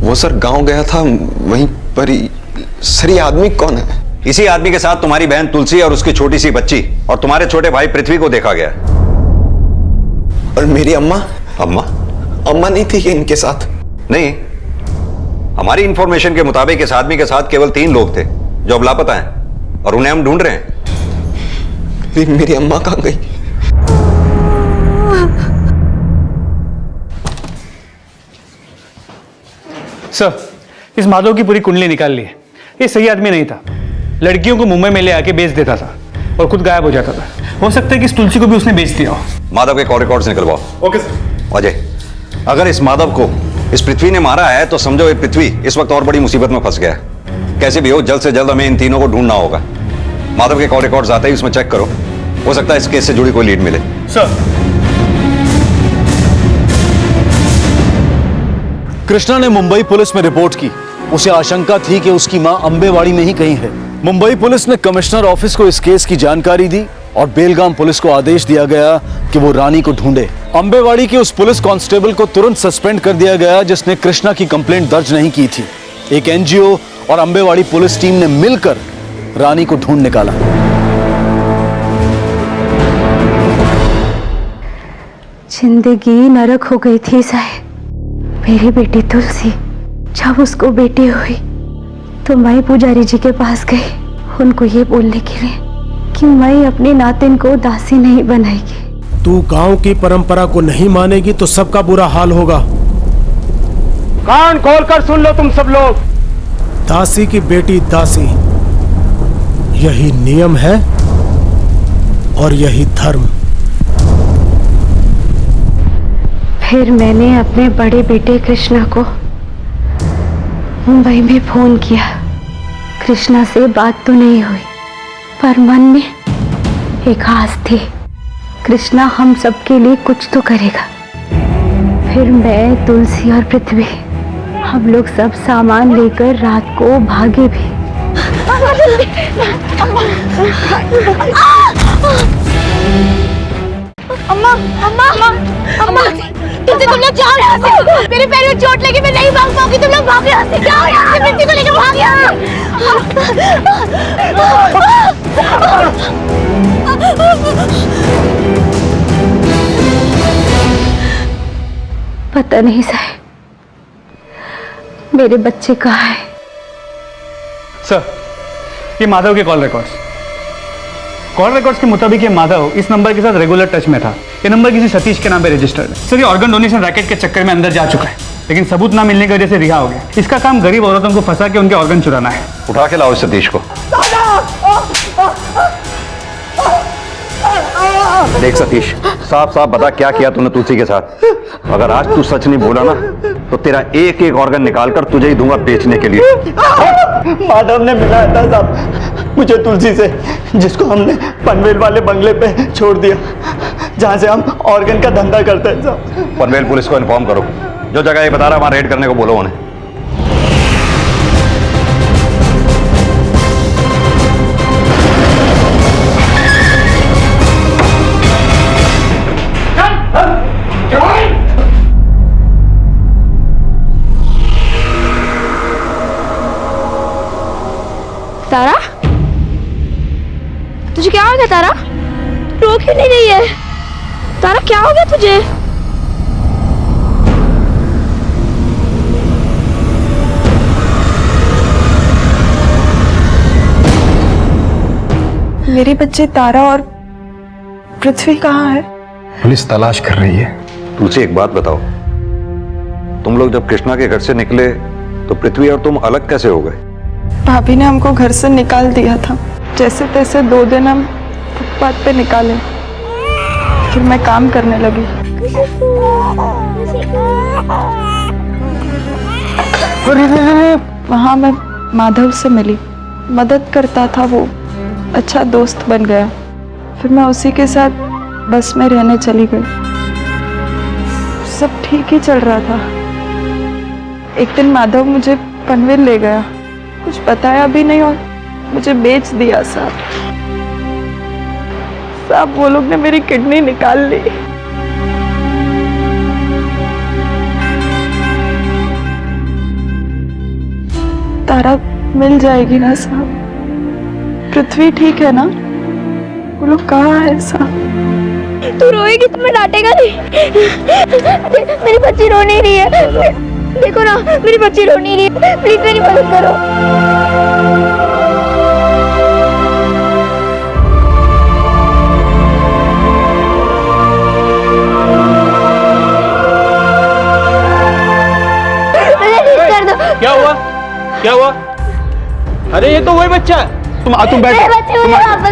वो सर गांव गया था, वहीं पर ही। सर ये आदमी कौन है? इसी आदमी के साथ तुम्हारी बहन तुलसी और उसकी छोटी सी बच्ची और तुम्हारे छोटे भाई पृथ्वी को देखा गया। और मेरी अम्मा? अम्मा? अम्मा नहीं थी इनके साथ? नहीं, हमारी इंफॉर्मेशन के मुताबिक इस आदमी के साथ केवल 3 लोग थे जो अब लापता हैं और उन्हें हम ढूंढ रहे हैं। मेरी अम्मा कहां गई? सर, इस माधव की पूरी कुंडली निकाल ली है। ये सही आदमी नहीं था। लड़कियों को मुंबई में ले आके बेच देता था और खुद गायब हो जाता था। हो सकता है कि इस तुलसी को भी उसने बेच दिया हो। माधव के कॉल रिकॉर्ड्स निकलवाओ। Okay sir. अजय, अगर इस माधव को इस पृथ्वी ने मारा है तो समझो ये पृथ्वी इस वक्त और बड़ी मुसीबत में फंस गया है। कैसे भी हो, जल्द से जल्द हमें इन तीनों को ढूंढना होगा। माधव के कॉल रिकॉर्ड्स आते ही उसमें चेक करो, हो सकता है इस केस से जुड़ी कोई लीड मिले। सर, कृष्णा ने मुंबई पुलिस में रिपोर्ट की। उसे आशंका थी कि उसकी मां अंबेवाड़ी में ही कहीं है। मुंबई पुलिस ने कमिश्नर ऑफिस को इस केस की जानकारी दी और बेलगाम पुलिस को आदेश दिया गया कि वो रानी को ढूंढे। अंबेवाड़ी के उस पुलिस कांस्टेबल को तुरंत सस्पेंड कर दिया गया जिसने कृष्णा की कंप्लेंट दर्ज नहीं की थी। एक एनजीओ और अंबेवाड़ी पुलिस टीम ने मिलकर रानी को ढूंढ निकाला। जिंदगी नरक हो गई थी साहब। मेरी बेटी तुलसी जब उसको बेटी हुई तो मैं पुजारी जी के पास गई उनको ये बोलने के लिए कि मैं अपने नातिन को दासी नहीं बनाएगी। तू गांव की परंपरा को नहीं मानेगी तो सबका बुरा हाल होगा। कान खोलकर सुन लो तुम सब लोग। दासी की बेटी दासी, यही नियम है और यही धर्म। फिर मैंने अपने बड़े बेटे कृष्णा को मुंबई में फोन किया। कृष्णा से बात तो नहीं हुई पर मन में एक आस थी, कृष्णा हम सबके लिए कुछ तो करेगा। फिर मैं, तुलसी और पृथ्वी, हम लोग सब सामान लेकर रात को भागे भी। अम्मा, अम्मा, अम्मा, अम्मा, तुम लोग जाओ यहाँ से। मेरे पैर में चोट लगी, मैं नहीं भाग पाऊंगी। तुम लोग भागो यहाँ से, जाओ यहाँ से, मिट्टी को लेकर भाग यहाँ से। पता नहीं साहब मेरे बच्चे कहाँ है। सर, ये माधव के कॉल रिकॉर्ड्स के मुताबिक ये माधव इस नंबर के साथ रेगुलर टच में था। ये नंबर किसी सतीश के नाम पे रजिस्टर्ड है। सर, ये ऑर्गन डोनेशन रैकेट के चक्कर में अंदर जा चुका है, लेकिन सबूत ना मिलने की वजह से रिहा हो गया। इसका काम गरीब औरतों को फंसा के उनके ऑर्गन चुराना है। उठा के लाओ इस सतीश को। देख सतीश, साफ साफ बता क्या किया तूने तुलसी के साथ। अगर आज तू सच नहीं बोला ना तो तेरा एक एक ऑर्गन निकाल कर तुझे ही दूंगा बेचने के लिए। माधव ने मिलाया था साहब मुझे तुलसी से, जिसको हमने पनवेल वाले बंगले पे छोड़ दिया जहां से हम ऑर्गन का धंधा करते हैं साहब। पनवेल पुलिस को इन्फॉर्म करो, जो जगह ये बता रहा है वहां रेड करने को बोलो उन्हें। तुझे क्या हो गया तारा? रो क्यों नहीं रही है? तारा क्या हो गया तुझे? मेरे बच्चे तारा और पृथ्वी कहाँ है? पुलिस तलाश कर रही है। तुलसी एक बात बताओ, तुम लोग जब कृष्णा के घर से निकले तो पृथ्वी और तुम अलग कैसे हो गए? भाभी ने हमको घर से निकाल दिया था। जैसे तैसे 2 दिन हम फुटपाथ पे निकाले, फिर मैं काम करने लगी। वहां मैं माधव से मिली, मदद करता था वो, अच्छा दोस्त बन गया। फिर मैं उसी के साथ बस में रहने चली गई। सब ठीक ही चल रहा था। एक दिन माधव मुझे पनवेल ले गया, कुछ बताया भी नहीं और मुझे बेच दिया साहब। साहब वो लोग ने मेरी किडनी निकाल ली। तारा मिल जाएगी ना साहब? पृथ्वी ठीक है ना? वो लोग कहाँ है साहब? तू रोएगी तो मैं डांटेगा नहीं। मेरी बच्ची रो नहीं रही है, देखो ना मेरी बच्ची रो नहीं रही है, प्लीज मेरी मदद करो। क्या हुआ? क्या हुआ? अरे ये तो वही बच्चा है। तुम बैठो।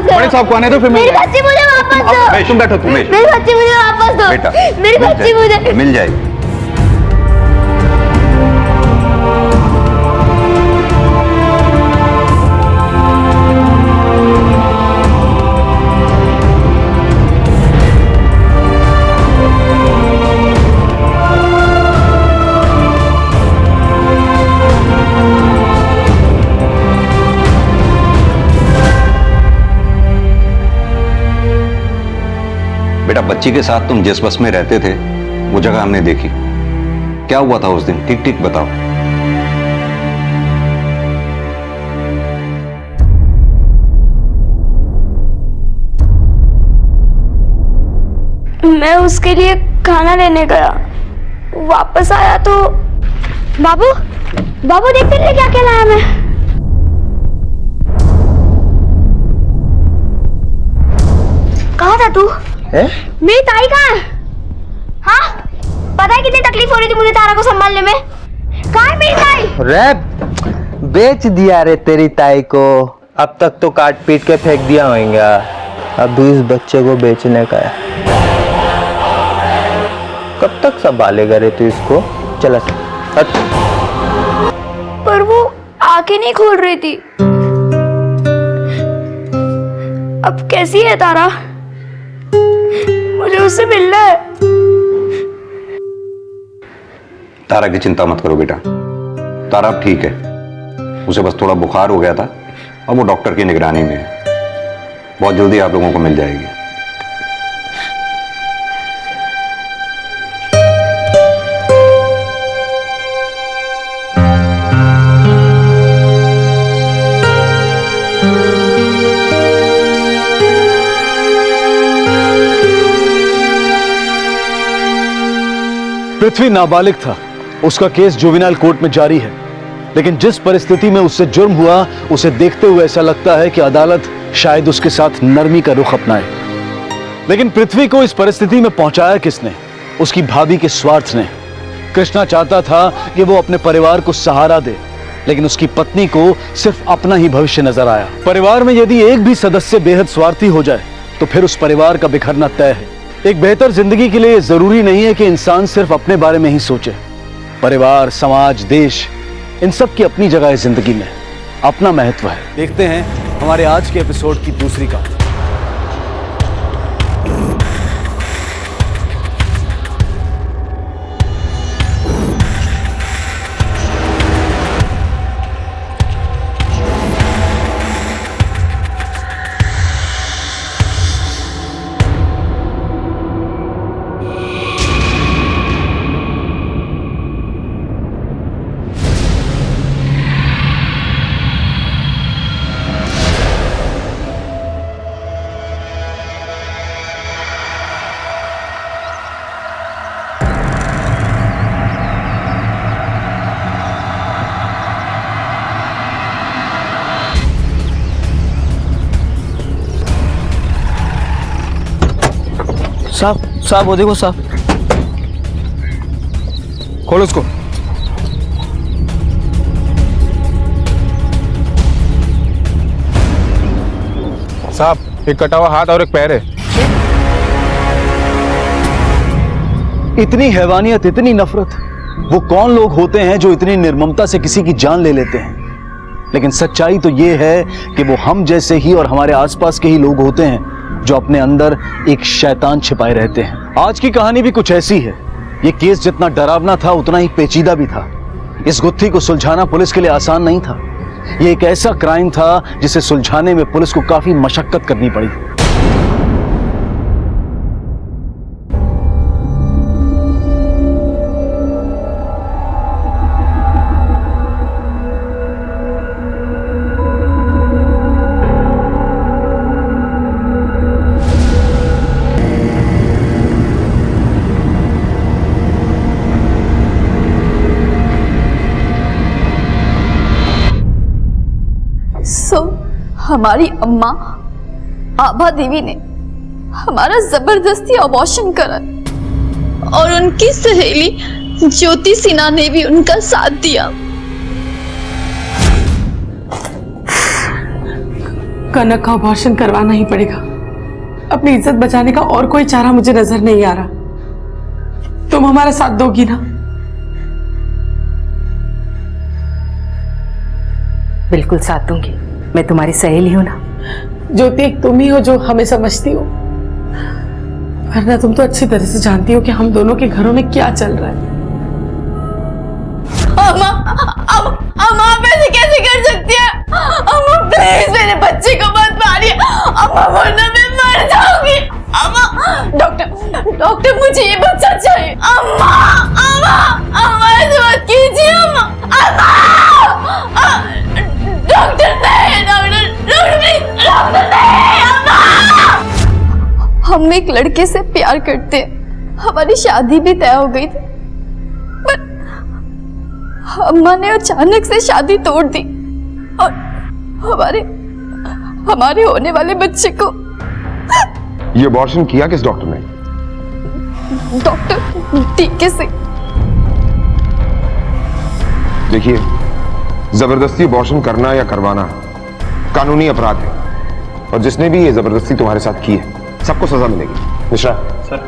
बड़े साहब को आने दो, फिर मेरी बच्ची मुझे वापस दो। तुम बैठो। तुम मेरी बच्ची मुझे वापस दो। बेटा, मेरी बच्ची मुझे मिल जाएगी। बेटा, बच्ची के साथ तुम जिस बस में रहते थे वो जगह हमने देखी। क्या हुआ था उस दिन? ठीक ठीक बताओ। मैं उसके लिए खाना लेने गया, वापस आया तो बाबू देखते रहे क्या क्या लाया मैं। कहाँ था तू? मेरी ताई कहाँ है? हाँ, पता है कितनी तकलीफ हो रही थी मुझे तारा को संभालने में। कहाँ है मेरी ताई? रे बेच दिया रे तेरी ताई को। अब तक तो काट पीट के फेंक दिया होगा, अब भी इस बच्चे को बेचने का है। कब तक संभालेगा रे तू इसको? चला पर वो आंखें नहीं खोल रही थी। अब कैसी है तारा? मुझे उससे मिलना है। तारा की चिंता मत करो बेटा, तारा अब ठीक है। उसे बस थोड़ा बुखार हो गया था और वो डॉक्टर की निगरानी में है। बहुत जल्दी आप लोगों को मिल जाएगी। पृथ्वी नाबालिग था, उसका केस जुवेनाइल कोर्ट में जारी है, लेकिन जिस परिस्थिति में उससे जुर्म हुआ उसे देखते हुए ऐसा लगता है कि अदालत शायद उसके साथ नरमी का रुख अपनाए। लेकिन पृथ्वी को इस परिस्थिति में पहुंचाया किसने? उसकी भाभी के स्वार्थ ने। कृष्णा चाहता था कि वो अपने परिवार को सहारा दे, लेकिन उसकी पत्नी को सिर्फ अपना ही भविष्य नजर आया। परिवार में यदि एक भी सदस्य बेहद स्वार्थी हो जाए तो फिर उस परिवार का बिखरना तय है। एक बेहतर जिंदगी के लिए जरूरी नहीं है कि इंसान सिर्फ अपने बारे में ही सोचे। परिवार, समाज, देश, इन सब की अपनी जगह है जिंदगी में, अपना महत्व है। देखते हैं हमारे आज के एपिसोड की दूसरी कहानी। साहब वो देखो साहब। खोलो उसको। साहब एक कटा हुआ हाथ और एक पैर है। इतनी हैवानियत, इतनी नफरत, वो कौन लोग होते हैं जो इतनी निर्ममता से किसी की जान ले लेते हैं? लेकिन सच्चाई तो ये है कि वो हम जैसे ही और हमारे आसपास के ही लोग होते हैं जो अपने अंदर एक शैतान छिपाए रहते हैं। आज की कहानी भी कुछ ऐसी है। ये केस जितना डरावना था उतना ही पेचीदा भी था। इस गुत्थी को सुलझाना पुलिस के लिए आसान नहीं था। ये एक ऐसा क्राइम था जिसे सुलझाने में पुलिस को काफी मशक्कत करनी पड़ी। हमारी अम्मा आभा देवी ने हमारा जबरदस्ती अबॉर्शन करा और उनकी सहेली ज्योति सिन्हा ने भी उनका साथ दिया। कनक का अबॉर्शन करवाना ही पड़ेगा। अपनी इज्जत बचाने का और कोई चारा मुझे नजर नहीं आ रहा। तुम हमारा साथ दोगी ना? बिल्कुल साथ दूंगी। मैं तुम्हारी सहेली हूं ना। ज्योति एक तुम ही हो जो हमें समझती हो, वरना तुम तो अच्छी तरह से जानती हो कि हम दोनों के घरों में क्या चल रहा है। अम्मा आप ऐसे कैसे कर सकती है? अम्मा प्लीज मेरे बच्चे को मत मारिए। अम्मा वरना मैं मर जाऊंगी। अम्मा डॉक्टर मुझे ये बच्चा चाहिए। अम्मा अम्मा अम्मा ऐसे मत कीजिए। अम्मा डॉक्टर नहीं, डॉक्टर नहीं। अम्मा हम एक लड़के से प्यार करते हैं। हमारी शादी भी तय हो गई थी, पर अम्मा ने अचानक से शादी तोड़ दी और हमारे होने वाले बच्चे को। ये अबॉर्शन किया किस डॉक्टर ने? डॉक्टर टीके से। देखिए, जबरदस्ती अबॉर्शन करना या करवाना कानूनी अपराध है और जिसने भी ये जबरदस्ती तुम्हारे साथ की है सबको सजा मिलेगी। मिश्रा सर,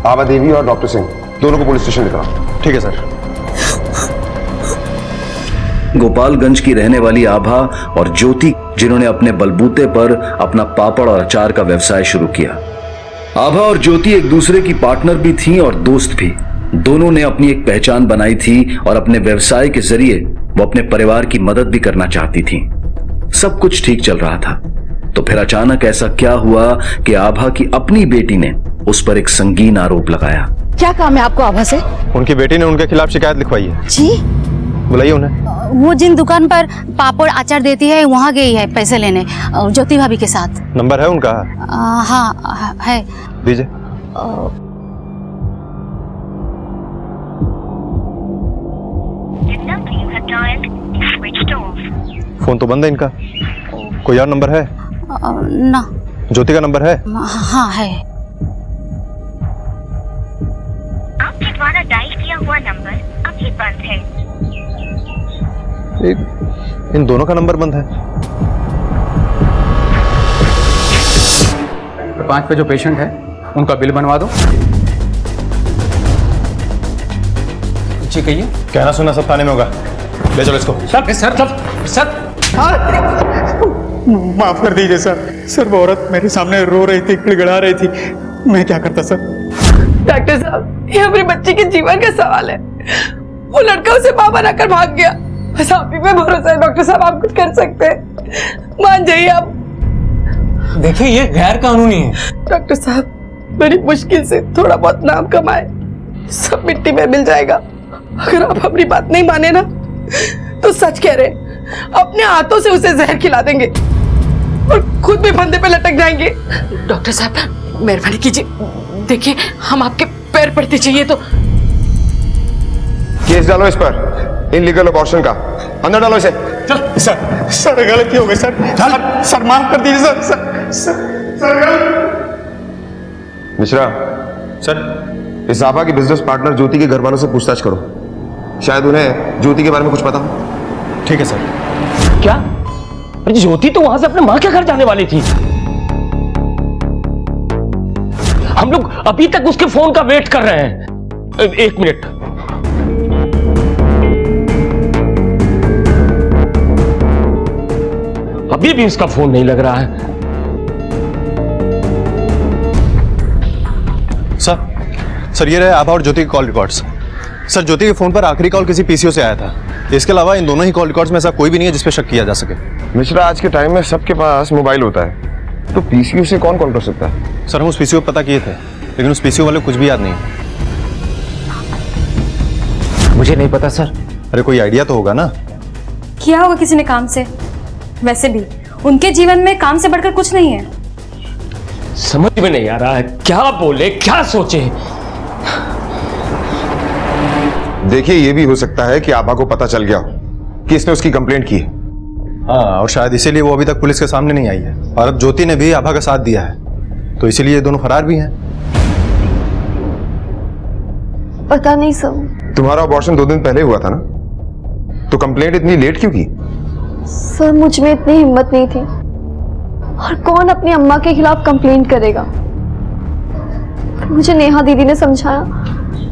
आभा देवी और डॉक्टर सिंह दोनों को पुलिस स्टेशन लेकर। ठीक है सर। गोपालगंज की रहने वाली आभा और ज्योति, जिन्होंने अपने बलबूते पर अपना पापड़ और अचार का व्यवसाय शुरू किया। आभा और ज्योति एक दूसरे की पार्टनर भी थीं और दोस्त भी। दोनों ने अपनी एक पहचान बनाई थी और अपने व्यवसाय के जरिए वो अपने परिवार की मदद भी करना चाहती थीं। सब कुछ ठीक चल रहा था, तो फिर अचानक ऐसा क्या हुआ कि आभा की अपनी बेटी ने उस पर एक संगीन आरोप लगाया। क्या काम है आपको आभा से? उनकी बेटी ने उनके खिलाफ शिकायत लिखवाई है। जी? बुलाइए उन्हें। वो जिन दुकान पर पापड़ अचार देती है वहाँ गई है पैसे लेने, ज्योति भाभी के साथ। नंबर है उनका? हाँ है। दीजिए। फोन तो बंद है इनका। कोई और नंबर है? ना। ज्योति का नंबर है? हाँ है। आपके द्वारा डायल किया हुआ नंबर अभी बंद है। इन दोनों का नंबर बंद है। 5 पे जो पेशेंट है उनका बिल बनवा दो। जी कहिए। कहना सुना सब थाने में होगा। ले चलो इसको। सर सर सर सर माफ कर दीजिए सर। सर वो औरत मेरे सामने रो रही थी, गिड़गिड़ा रही थी, मैं क्या करता सर? डॉक्टर साहब, ये हमारे बच्चे के जीवन का सवाल है। वो लड़का उसे मां बनाकर भाग गया। बस आप ही पे भरोसा है डॉक्टर साहब, आप कुछ कर सकते हैं। मान जाइए आप। देखिए ये गैर कानूनी है। डॉक्टर साहब, बड़ी मुश्किल से थोड़ा बहुत नाम कमाए, सब मिट्टी में मिल जाएगा। अगर आप अपनी बात नहीं माने ना तो सच कह रहे, अपने हाथों से उसे जहर खिला देंगे और खुद भी फंदे पे लटक जाएंगे। डॉक्टर साहब मेहरबानी कीजिए, देखिए हम आपके पैर पड़ते चाहिए तो। केस डालो इस पर, इनलीगल अबॉर्शन का। अंदर डालो इसे। सर गलती हो गई सर। सर माफ कर दीजिए सर। सर मिश्रा सर, इस आभा के बिजनेस पार्टनर ज्योति के घर वालों से पूछताछ करो, शायद उन्हें ज्योति के बारे में कुछ पता हो। ठीक है सर। क्या? अरे ज्योति तो वहां से अपने माँ के घर जाने वाली थी। हम लोग अभी तक उसके फोन का वेट कर रहे हैं। एक मिनट। अभी भी उसका फोन नहीं लग रहा है। सर ये रहे आभा और ज्योति के कॉल रिकॉर्ड्स। सर ज्योति के फोन पर आखिरी कॉल किसी पीसीओ से आया था। इसके अलावा इन दोनों ही कॉल रिकॉर्ड्स में ऐसा कोई भी नहीं है जिस पे शक किया जा सके। मिश्रा, आज के टाइम में सबके पास मोबाइल होता है, तो पीसीओ से कौन कॉल कर सकता है? सर हम उस पीसीओ पता किए थे, लेकिन उस पीसीओ वाले को कुछ भी याद नहीं। मुझे नहीं पता सर। अरे कोई आइडिया तो होगा ना। किया होगा किसी ने काम से। वैसे भी उनके जीवन में काम से बढ़कर कुछ नहीं है। समझ में नहीं आ रहा है क्या बोले क्या सोचे। देखिए, ये भी हो सकता है कि आभा को पता चल गया हो कि इसने उसकी कंप्लेंट की है। हाँ, और शायद इसीलिए वो अभी तक पुलिस के सामने नहीं आई है। और अब ज्योति ने भी आभा का साथ दिया है, तो इसीलिए ये दोनों फरार भी हैं। पता नहीं सर। तुम्हारा अबॉर्शन 2 दिन पहले हुआ था ना, तो कंप्लेंट इतनी लेट क्यों की? सर मुझ में इतनी हिम्मत नहीं थी, और कौन अपनी अम्मा के खिलाफ कंप्लेंट करेगा। मुझे नेहा दीदी ने समझाया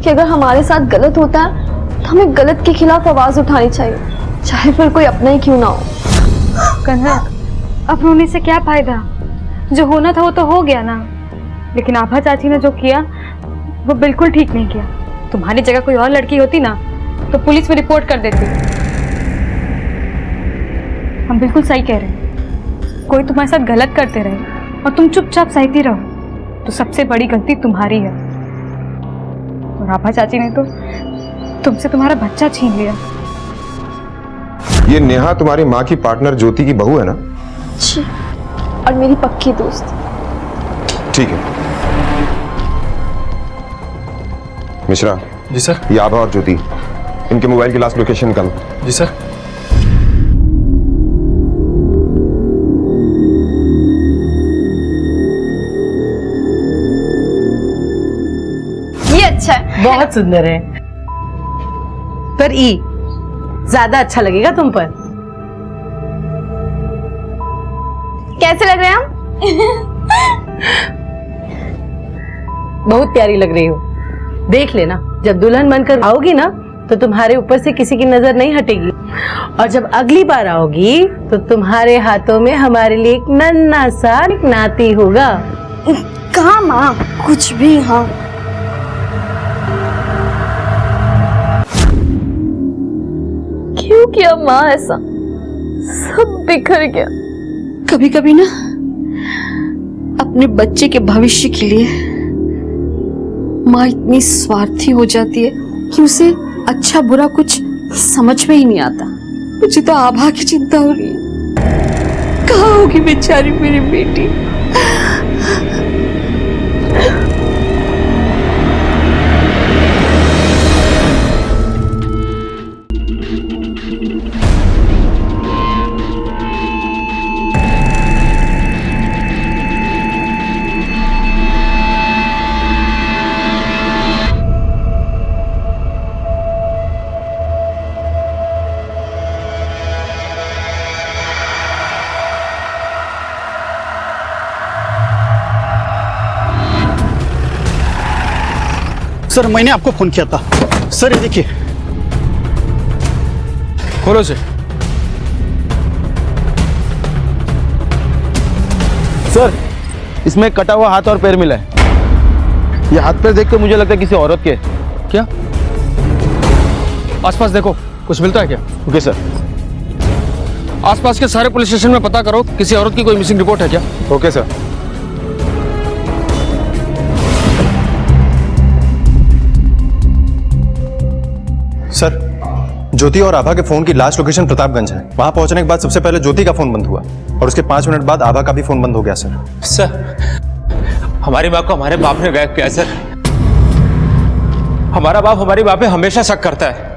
कि अगर हमारे साथ गलत होता है तो हमें गलत के खिलाफ आवाज उठानी चाहिए, चाहे फिर कोई अपना ही क्यों ना हो। कन्हैया, अब रोने से क्या फायदा? जो होना था वो तो हो गया ना। लेकिन आभा चाची ने जो किया वो बिल्कुल ठीक नहीं किया। तुम्हारी जगह कोई और लड़की होती ना तो पुलिस में रिपोर्ट कर देती। हम बिल्कुल सही कह रहे हैं। कोई तुम्हारे साथ गलत करते रहे और तुम चुपचाप सहती रहो तो सबसे बड़ी गलती तुम्हारी है। और आभा चाची ने तो तुमसे तुम्हारा बच्चा छीन लिया। ये नेहा तुम्हारी माँ की पार्टनर ज्योति की बहू है ना? जी, और मेरी पक्की दोस्त। ठीक है मिश्रा। जी सर। ये आभा और ज्योति, इनके मोबाइल की लास्ट लोकेशन निकालो। जी सर। ये अच्छा है, बहुत सुंदर है। पर ई ज्यादा अच्छा लगेगा तुम पर। कैसे लग रहे हैं हम? बहुत प्यारी लग रही हो। देख लेना, जब दुल्हन बनकर आओगी ना तो तुम्हारे ऊपर से किसी की नजर नहीं हटेगी। और जब अगली बार आओगी तो तुम्हारे हाथों में हमारे लिए एक नन्हा सा नाती होगा। कहाँ माँ, कुछ भी। हाँ, क्यों किया माँ ऐसा? सब बिखर गया। कभी कभी ना अपने बच्चे के भविष्य के लिए माँ इतनी स्वार्थी हो जाती है कि उसे अच्छा बुरा कुछ समझ में ही नहीं आता। मुझे तो आभा की चिंता हो रही है। कहाँ होगी बेचारी मेरी बेटी? सर मैंने आपको फोन किया था। सर ये देखिए। खोलो से। सर इसमें कटा हुआ हाथ और पैर मिला है। ये हाथ पैर देख के मुझे लगता है किसी औरत के। क्या? आसपास देखो, कुछ मिलता है क्या? Okay sir. आसपास के सारे पुलिस स्टेशन में पता करो, किसी औरत की कोई मिसिंग रिपोर्ट है क्या? Okay sir. सर ज्योति और आभा के फोन की लास्ट लोकेशन प्रतापगंज है। वहां पहुंचने के बाद सबसे पहले ज्योति का फोन बंद हुआ और उसके 5 मिनट बाद आभा का भी फोन बंद हो गया। सर हमारी माँ को हमारे बाप ने गायब किया। सर हमारा बाप हमारी माँ पे हमेशा शक करता है।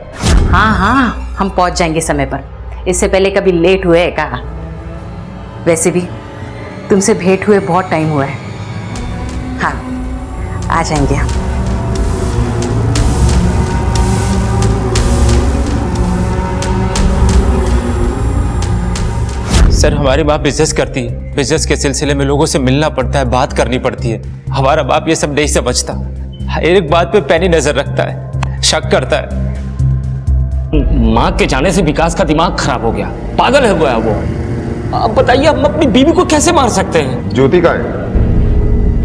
हाँ हाँ, हम पहुंच जाएंगे समय पर। इससे पहले कभी लेट हुए कहा? वैसे भी तुमसे भेंट हुए बहुत टाइम हुआ है। हाँ, आ जाएंगे हम। सर हमारी माँ बिजनेस करती है, बिजनेस के सिलसिले में लोगों से मिलना पड़ता है, बात करनी पड़ती है। हमारा बाप ये सब नहीं समझता, एक बात पे पैनी नजर रखता है, शक करता है। माँ के जाने से विकास का दिमाग खराब हो गया, पागल हो गया वो। अब बताइए हम अपनी बीवी को कैसे मार सकते हैं? ज्योति का है,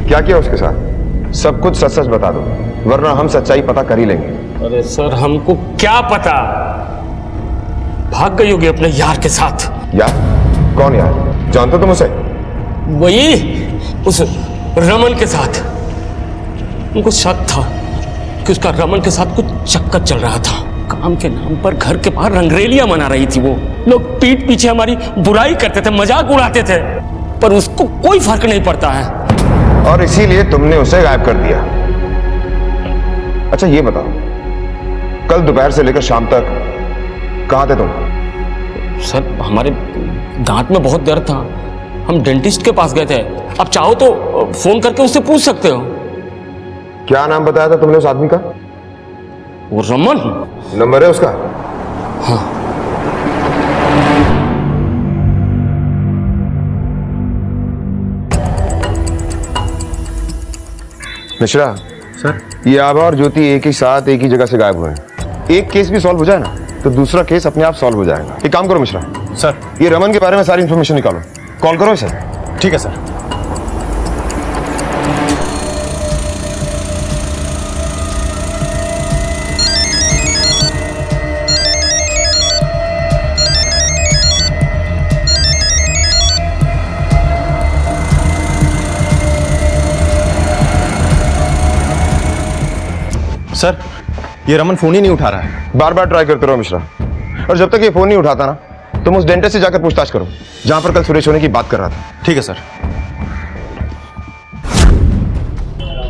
क्या किया उसके साथ? सब कुछ सच सच बता दो, वरना हम सच्चाई पता कर ही लेंगे। अरे सर हमको क्या पता, भाग गई होगी अपने यार के साथ। यार? कौन यार? जानते तुम उसे? वही उस रमन के साथ। उनको शक था कि उसका रमन के साथ कुछ चक्कर चल रहा था। काम के नाम पर घर के बाहर रंगरेलियां मना रही थी वो। लोग पीठ पीछे हमारी बुराई करते थे, मजाक उड़ाते थे, पर उसको कोई फर्क नहीं पड़ता है। और इसीलिए तुमने उसे गायब कर दिया। अच्छा ये बताओ, कल दोपहर से लेकर शाम तक कहां थे तुम? सर हमारे दांत में बहुत दर्द था, हम डेंटिस्ट के पास गए थे। अब चाहो तो फोन करके उससे पूछ सकते हो। क्या नाम बताया था तुमने उस आदमी का? वो रमन। नंबर है उसका? हाँ। मिश्रा सर, ये आभा और ज्योति एक ही साथ एक ही जगह से गायब हुए हैं। एक केस भी सॉल्व हो जाए ना तो दूसरा केस अपने आप सॉल्व हो जाएगा। एक काम करो मिश्रा सर, ये रमन के बारे में सारी इंफॉर्मेशन निकालो, कॉल करो इसे। ठीक है सर। सर, ये रमन फोन ही नहीं उठा रहा है। बार बार ट्राई करते रहो मिश्रा, और जब तक ये फोन नहीं उठाता ना तुम उस डेंटिस्ट से जाकर पूछताछ करो जहां पर कल सुरेश होने की बात कर रहा था। ठीक है सर।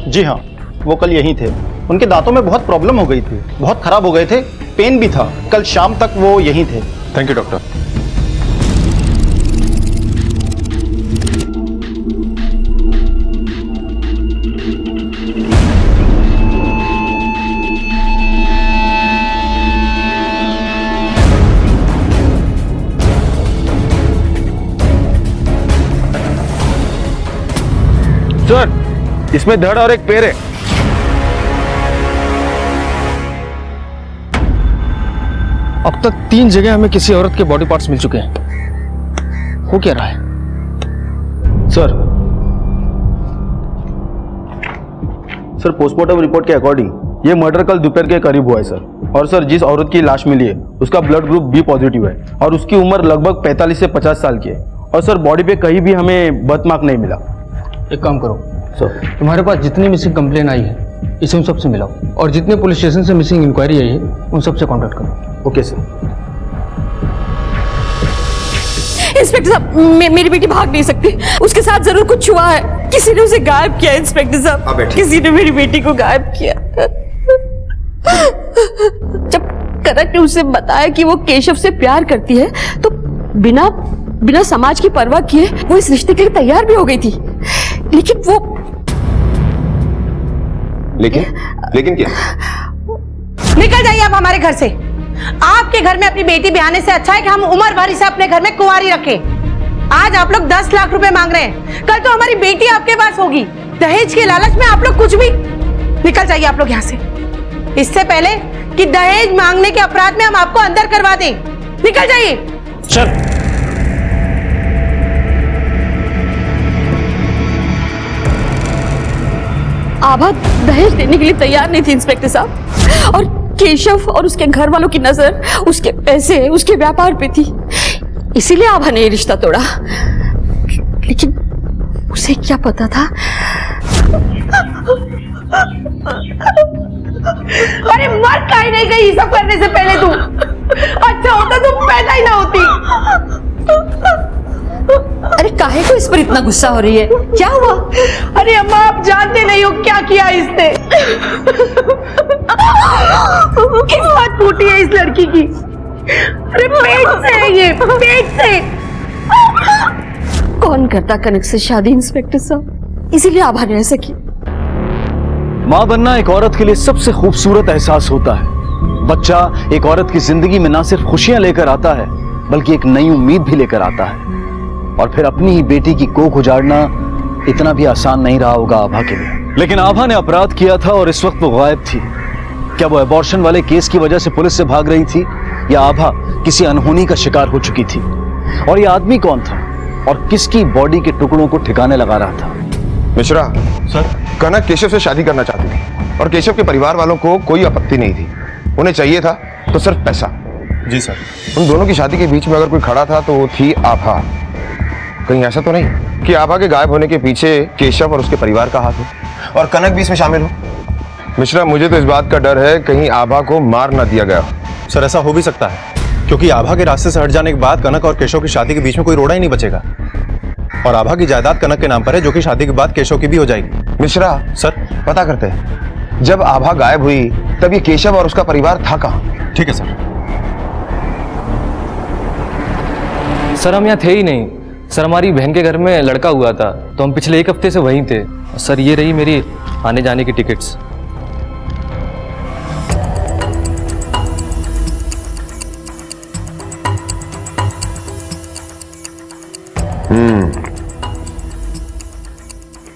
जी हाँ, वो कल यहीं थे। उनके दांतों में बहुत प्रॉब्लम हो गई थी, बहुत खराब हो गए थे, पेन भी था। कल शाम तक वो यहीं थे। Thank you doctor. सर, इसमें धड़ और एक पैर है। अब तक 3 जगह हमें किसी औरत के बॉडी पार्ट्स मिल चुके हैं। हो क्या रहा है? सर पोस्टमार्टम रिपोर्ट के अकॉर्डिंग ये मर्डर कल दोपहर के करीब हुआ है सर। और सर जिस औरत की लाश मिली है उसका ब्लड ग्रुप बी पॉजिटिव है और उसकी उम्र लगभग 45 से 50 साल की है। और सर बॉडी पे कहीं भी हमें बर्थमार्क नहीं मिला। एक काम करो सर, तुम्हारे पास जितनी मिसिंग कंप्लेन आई है इसे उन सबसे मिलाओ, और जितने पुलिस स्टेशन से मिसिंग इंक्वायरी आई है उन सबसे कांटेक्ट करो। Okay sir. इंस्पेक्टर साहब, मेरी बेटी भाग नहीं सकती, उसके साथ जरूर कुछ हुआ है। किसी ने उसे गायब किया इंस्पेक्टर साहब, किसी ने मेरी बेटी को गायब किया। जब कनक ने उसे बताया कि वो केशव से प्यार करती है तो बिना समाज की परवाह किए वो इस रिश्ते के लिए तैयार भी हो गई थी। लेकिन क्या? निकल जाइए आप हमारे घर से। आपके घर में अपनी बेटी ब्याहने से अच्छा है कि हम उम्र भर इसे अपने घर में कुंवारी रखें। आज आप लोग 10 लाख रुपए मांग रहे हैं, कल तो हमारी बेटी आपके पास होगी। दहेज के लालच में आप लोग कुछ भी। निकल जाइए आप लोग यहाँ से, इससे पहले कि दहेज मांगने के अपराध में हम आपको अंदर करवा दें। निकल जाइए। चल। आभा दहेज देने के लिए तैयार नहीं थी इंस्पेक्टर साहब, और केशव और उसके घर वालों की नजर उसके पैसे, उसके व्यापार पे थी, इसीलिए आभा ने ये रिश्ता तोड़ा। लेकिन उसे क्या पता था। अरे मर काहे नहीं गई सब करने से पहले तू? अच्छा होता तुम पैदा ही ना होती। अरे काहे को इस पर इतना गुस्सा हो रही है? क्या हुआ? अरे अम्मा आप जानते नहीं हो क्या किया इसने। किस्मत फूटी है इस लड़की की। अरे पेट से है ये, पेट से। कौन करता कनक से शादी इंस्पेक्टर साहब, इसीलिए आभा ने ऐसा किया। मां बनना एक औरत के लिए सबसे खूबसूरत एहसास होता है। बच्चा एक औरत की जिंदगी में ना सिर्फ खुशियां लेकर आता है बल्कि एक नई उम्मीद भी लेकर आता है। और फिर अपनी ही बेटी की कोख उजाड़ना इतना भी आसान नहीं रहा होगा आभा के लिए। लेकिन आभा ने अपराध किया था और इस वक्त वो गायब थी। क्या वो एबॉर्शन वाले केस की वजह से पुलिस से भाग रही थी या आभा किसी अनहोनी का शिकार हो चुकी थी? और ये आदमी कौन था और किसकी बॉडी के टुकड़ों को ठिकाने लगा रहा था? मिश्रा सर, कनक केशव से शादी करना चाहती थी और केशव के परिवार वालों को कोई आपत्ति नहीं थी। उन्हें चाहिए था तो सिर्फ पैसा। जी सर। उन दोनों की शादी के बीच में अगर कोई खड़ा था तो वो थी आभा। कहीं ऐसा तो नहीं कि आभा के गायब होने के पीछे केशव और उसके परिवार का हाथ हो और कनक भी इसमें शामिल हो? मिश्रा, मुझे तो इस बात का डर है कहीं आभा को मार ना दिया गया। सर ऐसा हो भी सकता है क्योंकि आभा के रास्ते से हट जाने के बाद कनक और केशव की शादी के बीच में कोई रोड़ा ही नहीं बचेगा और आभा की जायदाद कनक के नाम पर है जो कि शादी के बाद केशव की भी हो जाएगी। मिश्रा सर, पता करते हैं जब आभा गायब हुई तब ये केशव और उसका परिवार था कहाँ? ठीक है सर। सर हम यहाँ थे ही नहीं सर, हमारी बहन के घर में लड़का हुआ था तो हम पिछले 1 हफ्ते से वहीं थे। सर ये रही मेरी आने जाने की टिकट्स।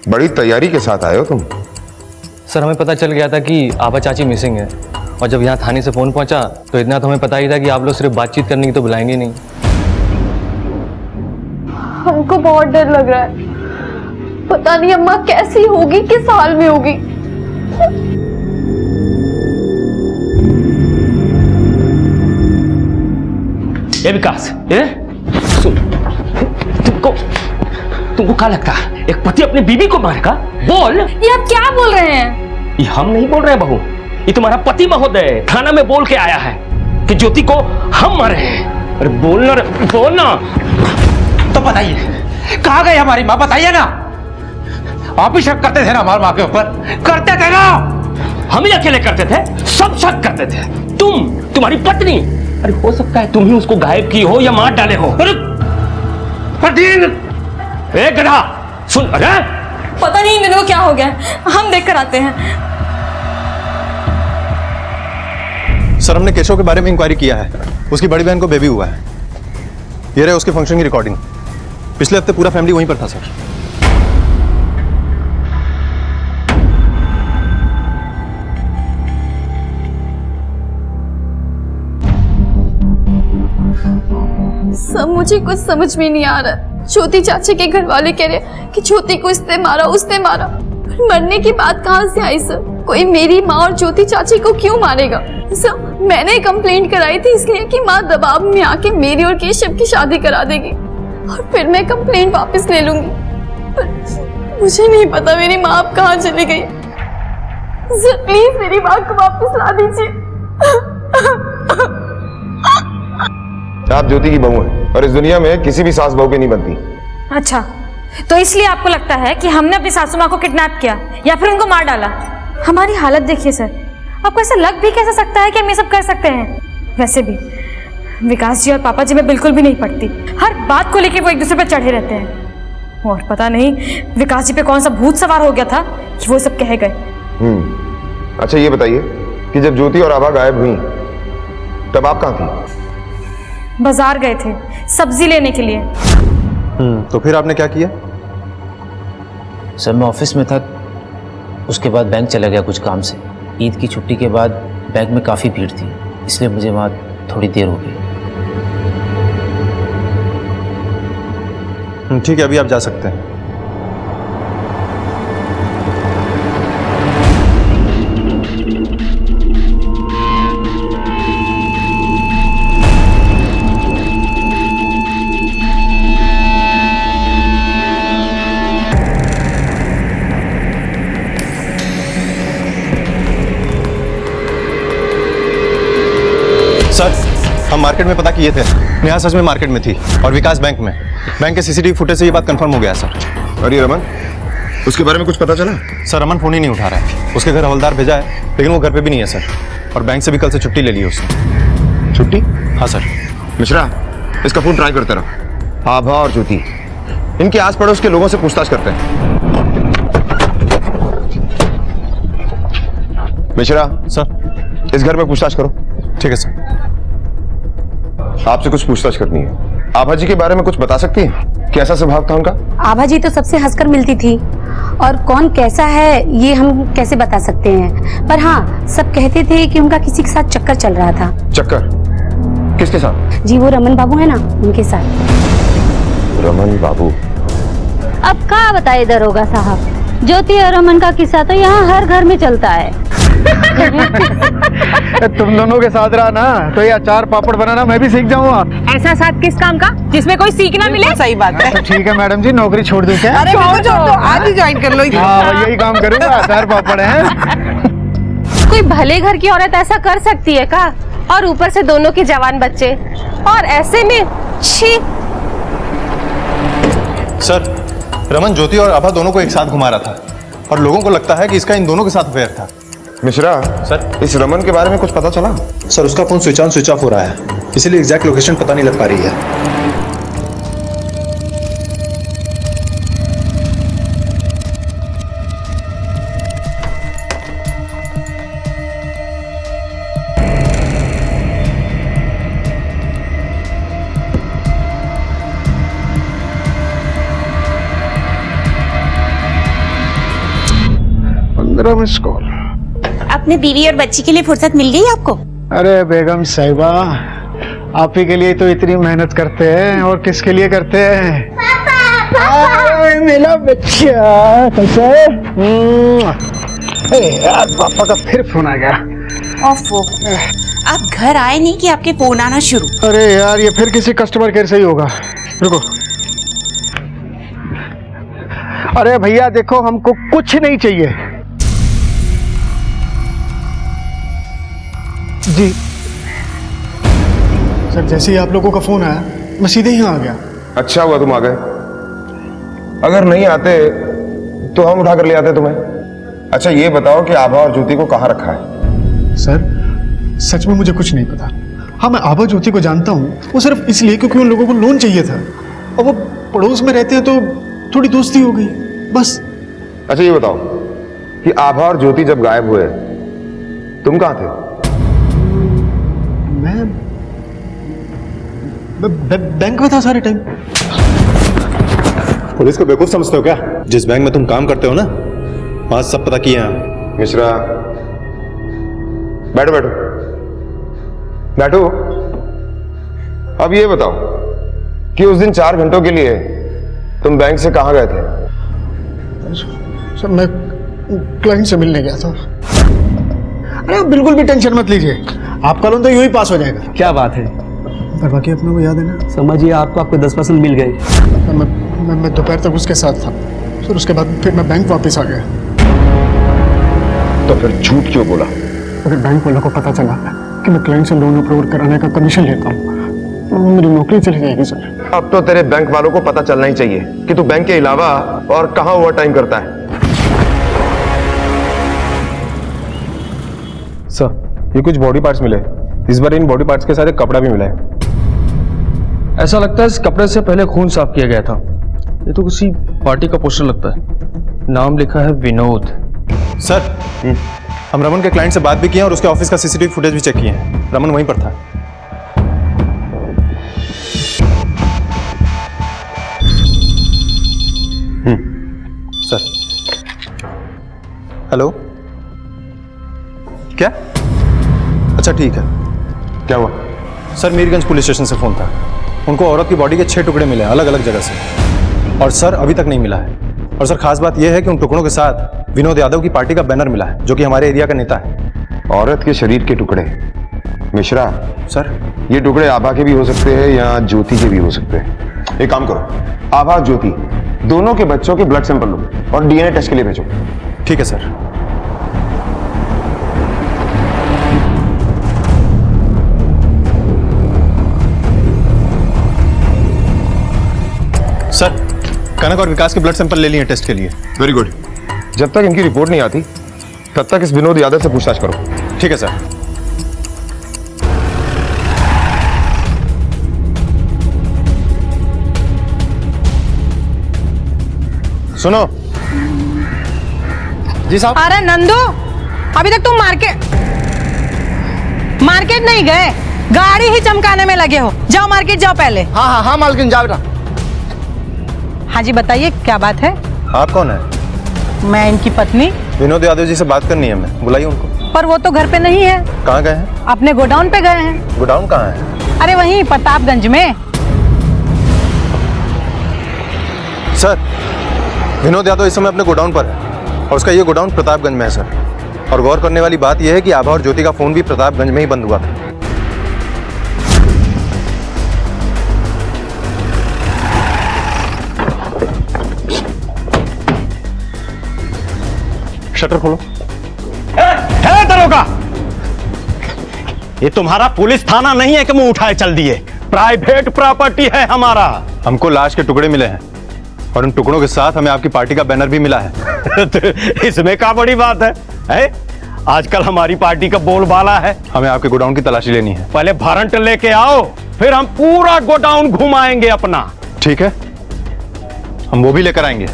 बड़ी तैयारी के साथ आए हो तुम। सर हमें पता चल गया था कि आभा चाची मिसिंग है और जब यहाँ थाने से फ़ोन पहुँचा तो इतना तो हमें पता ही था कि आप लोग सिर्फ बातचीत करने की तो बुलाएंगे नहीं। हमको बहुत डर लग रहा है, पता नहीं अम्मा कैसी होगी, किस हाल में होगी। ये विकास, ये सुन, तुमको क्या लगता है एक पति अपनी बीवी को मारेगा? बोल। ये आप क्या बोल रहे हैं? ये हम नहीं बोल रहे हैं बहू, ये तुम्हारा पति महोदय थाना में बोल के आया है कि ज्योति को हम मारे हैं। अरे बोलना रे, बोलना। तो बताइए कहाँ गई हमारी माँ, बताइए ना। आप ही शक करते थे ना हमारी माँ के ऊपर, करते थे ना। हम ही अकेले करते थे, सब शक करते थे। तुम्हारी पत्नी, अरे हो सकता है तुम ही उसको गायब की हो या मार डाले हो। अरे गधा सुन, अरे पता नहीं इन दिनों को क्या हो गया, हम देख कर आते हैं। सर हमने केशव के बारे में इंक्वायरी किया है, उसकी बड़ी बहन को बेबी हुआ है। ये रहे उसके फंक्शन की रिकॉर्डिंग। पिछले हफ्ते पूरा फैमिली वहीं पर था सर। सब मुझे कुछ समझ में नहीं आ रहा। ज्योति चाची के घर वाले कह रहे कि ज्योति को इसने मारा, उसने मारा। पर मरने की बात कहाँ से आई सर? कोई मेरी माँ और ज्योति चाची को क्यों मारेगा? सर मैंने कंप्लेंट कराई थी इसलिए कि माँ दबाव में आके मेरी और केशव की शादी करा देगी और फिर मैं कंप्लेंट वापस ले लूंगी। पर मुझे नहीं पता मेरी माँ अब कहाँ चली गई। सर प्लीज मेरी माँ को वापस ला दीजिए। आप ज्योति की बहू हैं और इस दुनिया में किसी भी सास बहू की नहीं बनती। अच्छा, तो इसलिए आपको लगता है कि हमने अपनी सासू माँ को किडनैप किया या फिर उनको मार डाला? हमारी हालत देखिए सर, आपको ऐसा लग भी कैसे सकता है कि हम ये सब कर सकते हैं? वैसे भी विकास जी और पापा जी में बिल्कुल भी नहीं पड़ती। हर बात को लेकर वो एक दूसरे पर चढ़े रहते हैं और पता नहीं विकास जी पे कौन सा भूत सवार हो गया था कि वो सब कह गए। अच्छा ये बताइए कि जब ज्योति और आभा गायब हुई तब आप कहाँ थी? बाजार गए थे सब्जी लेने के लिए। तो फिर आपने क्या किया? सर मैं ऑफिस में था, उसके बाद बैंक चला गया कुछ काम से। ईद की छुट्टी के बाद बैंक में काफ़ी भीड़ थी, इसलिए मुझे वहाँ थोड़ी देर हो गई। ठीक है, अभी आप जा सकते हैं। सर हम मार्केट में पता किए थे, नेहा सच में मार्केट में थी और विकास बैंक में। बैंक के सीसीटीवी फुटेज से ये बात कंफर्म हो गया सर। अरे रमन, उसके बारे में कुछ पता चला? सर रमन फोन ही नहीं उठा रहा है। उसके घर हवलदार भेजा है लेकिन वो घर पे भी नहीं है सर, और बैंक से भी कल से छुट्टी ले ली है उसने। छुट्टी? हाँ सर। मिश्रा इसका फोन ट्राई करते रहो। आभा और ज्योति, इनके आस पड़ोस के लोगों से पूछताछ करते हैं। मिश्रा सर, इस घर में पूछताछ करो। ठीक है सर। आपसे कुछ पूछताछ करनी है। आभा जी के बारे में कुछ बता सकती हैं? कैसा स्वभाव था उनका? आभा जी तो सबसे हंसकर मिलती थी, और कौन कैसा है ये हम कैसे बता सकते हैं, पर हाँ सब कहते थे कि उनका किसी के साथ चक्कर चल रहा था। चक्कर? किसके साथ? जी वो रमन बाबू है ना, उनके साथ। रमन बाबू? अब क्या बताए दरोगा साहब, ज्योति और रमन का किस्सा तो यहाँ हर घर में चलता है। तुम दोनों के साथ रहा ना तो ये अचार पापड़ बनाना मैं भी सीख जाऊंगा। ऐसा साथ किस काम का जिसमें कोई सीखना मिले? सही बात है। तो ठीक है मैडम जी, नौकरी छोड़ दूं क्या? अरे छोड़ दो, आज ही ज्वाइन कर लो। हाँ यही काम करूंगा, अचार पापड़ है। कोई भले घर की औरत ऐसा कर सकती है का? और ऊपर से दोनों के जवान बच्चे, और ऐसे में छी। सर, रमन ज्योति और आभा दोनों को एक साथ घुमा रहा था और लोगों को लगता है कि इसका इन दोनों के साथ अफेयर था। मिश्रा सर, इस रमन के बारे में कुछ पता चला? सर उसका phone switch on switch off हो रहा है, इसीलिए एग्जैक्ट लोकेशन पता नहीं लग पा रही है। Miss call. अपने बीवी और बच्ची के लिए फुर्सत मिल गई आपको? अरे बेगम साहिबा, आप ही के लिए तो इतनी मेहनत करते हैं, और किसके लिए करते हैं? पापा, मेरा बच्चा कैसा है? यार पापा का फिर फोन आ गया। ओफो, आप घर आए नहीं कि आपके फोन आना शुरू? अरे यार ये फिर किसी कस्टमर केयर से ही होगा। रुको। अरे भैया देखो, हमको कुछ नहीं चाहिए। जी सर, जैसे ही आप लोगों का फोन आया मैं सीधे यहाँ आ गया। अच्छा हुआ तुम आ गए, अगर नहीं आते तो हम उठा कर ले आते तुम्हें। अच्छा ये बताओ कि आभा और ज्योति को कहाँ रखा है? सर सच में मुझे कुछ नहीं पता। हाँ मैं आभा ज्योति को जानता हूँ, वो सिर्फ इसलिए क्योंकि उन लोगों को लोन चाहिए था, और वो पड़ोस में रहते हैं तो थोड़ी दोस्ती हो गई बस। अच्छा ये बताओ कि आभा और ज्योति जब गायब हुए तुम कहाँ थे? मैं बैंक में था सारे टाइम। पुलिस को बेवकूफ समझते हो क्या? जिस बैंक में तुम काम करते हो ना, वहां सब पता किया है। मिश्रा बैठो बैठो बैठो। अब ये बताओ कि उस दिन 4 घंटों के लिए तुम बैंक से कहां गए थे? सर मैं क्लाइंट से मिलने गया था। अरे आप बिल्कुल भी टेंशन मत लीजिए, आपका लोन तो यूं ही पास हो जाएगा। क्या बात है? पर बाकी अपने को याद है ना? समझिए आपको 10% मिल गए। मैं दोपहर तक उसके साथ था, फिर उसके बाद फिर मैं बैंक वापस आ गया। तो फिर झूठ क्यों बोला? अगर बैंक वालों को पता चला कि मैं क्लाइंट से लोन अप्रूव कराने का कमीशन लेता हूँ तो मेरी नौकरी चली जाएगी सर। अब तो तेरे बैंक वालों को पता चलना ही चाहिए कि तू बैंक के अलावा और कहां ओवर टाइम करता है। सर ये कुछ बॉडी पार्ट्स मिले, इस बार इन बॉडी पार्ट्स के साथ एक कपड़ा भी मिला है। ऐसा लगता है इस कपड़े से पहले खून साफ किया गया था। ये तो किसी पार्टी का पोस्टर लगता है, नाम लिखा है विनोद। सर हम रमन के क्लाइंट से बात भी किए और उसके ऑफिस का सीसीटीवी फुटेज भी चेक किए हैं, रमन वहीं पर था। सर हेलो, क्या? अच्छा ठीक है। क्या हुआ? सर मीरगंज पुलिस स्टेशन से फोन था, उनको औरत की बॉडी के 6 टुकड़े मिले अलग अलग जगह से, और सर अभी तक नहीं मिला है। और सर खास बात यह है कि उन टुकड़ों के साथ विनोद यादव की पार्टी का बैनर मिला है, जो कि हमारे एरिया का नेता है। औरत के शरीर के टुकड़े? मिश्रा सर ये टुकड़े आभा के भी हो सकते हैं या ज्योति के भी हो सकते हैं। एक काम करो, आभा ज्योति दोनों के बच्चों के ब्लड सैंपल लो और डीएनए टेस्ट के लिए भेजो। ठीक है सर। सर कनक और विकास के ब्लड सैंपल ले लिए टेस्ट के लिए। Very good. जब तक इनकी रिपोर्ट नहीं आती तब तक इस विनोद यादव से पूछताछ करो। ठीक है सर। सुनो जी साहब। अरे नंदू, अभी तक तुम मार्केट नहीं गए, गाड़ी ही चमकाने में लगे हो। जाओ मार्केट जाओ पहले। हाँ हाँ हाँ मालकिन जाओ ना। हाँ जी बताइए क्या बात है? आप कौन है? मैं इनकी पत्नी। विनोद यादव जी से बात करनी है हमें, बुलाइए उनको। पर वो तो घर पे नहीं है। कहाँ गए हैं? अपने गोडाउन पे गए हैं। गोडाउन कहाँ है? अरे वहीं प्रतापगंज में। सर, विनोद यादव इस समय अपने गोडाउन पर है और उसका ये गोडाउन प्रतापगंज में है सर। और गौर करने वाली बात यह है कि आभा और ज्योति का फोन भी प्रतापगंज में ही बंद हुआ था। शटर खोलो। है दरोगा, ये तुम्हारा पुलिस थाना नहीं है कि मुंह उठाए चल दिए। प्राइवेट प्रॉपर्टी है हमारा। हमको लाश के टुकड़े मिले हैं और उन टुकड़ों के साथ हमें आपकी पार्टी का बैनर भी मिला है। तो इसमें क्या बड़ी बात है? आजकल हमारी पार्टी का बोलबाला है। हमें आपके गोडाउन की तलाशी लेनी है। पहले वारंट लेके आओ, फिर हम पूरा गोडाउन घुमाएंगे अपना। ठीक है, हम वो भी लेकर आएंगे।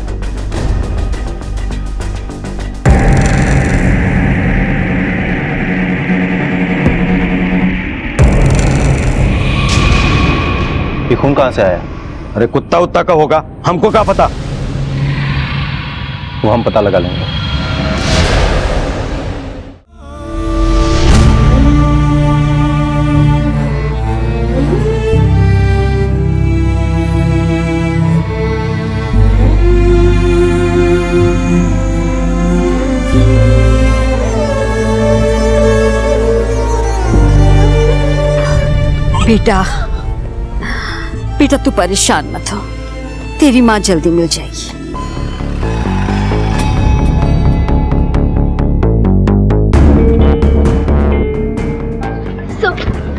ये खून कहां से आया? अरे कुत्ता उत्ता का होगा, हमको क्या पता। वो हम पता लगा लेंगे। बेटा बेटा तू परेशान मत हो, तेरी माँ जल्दी मिल जाएगी।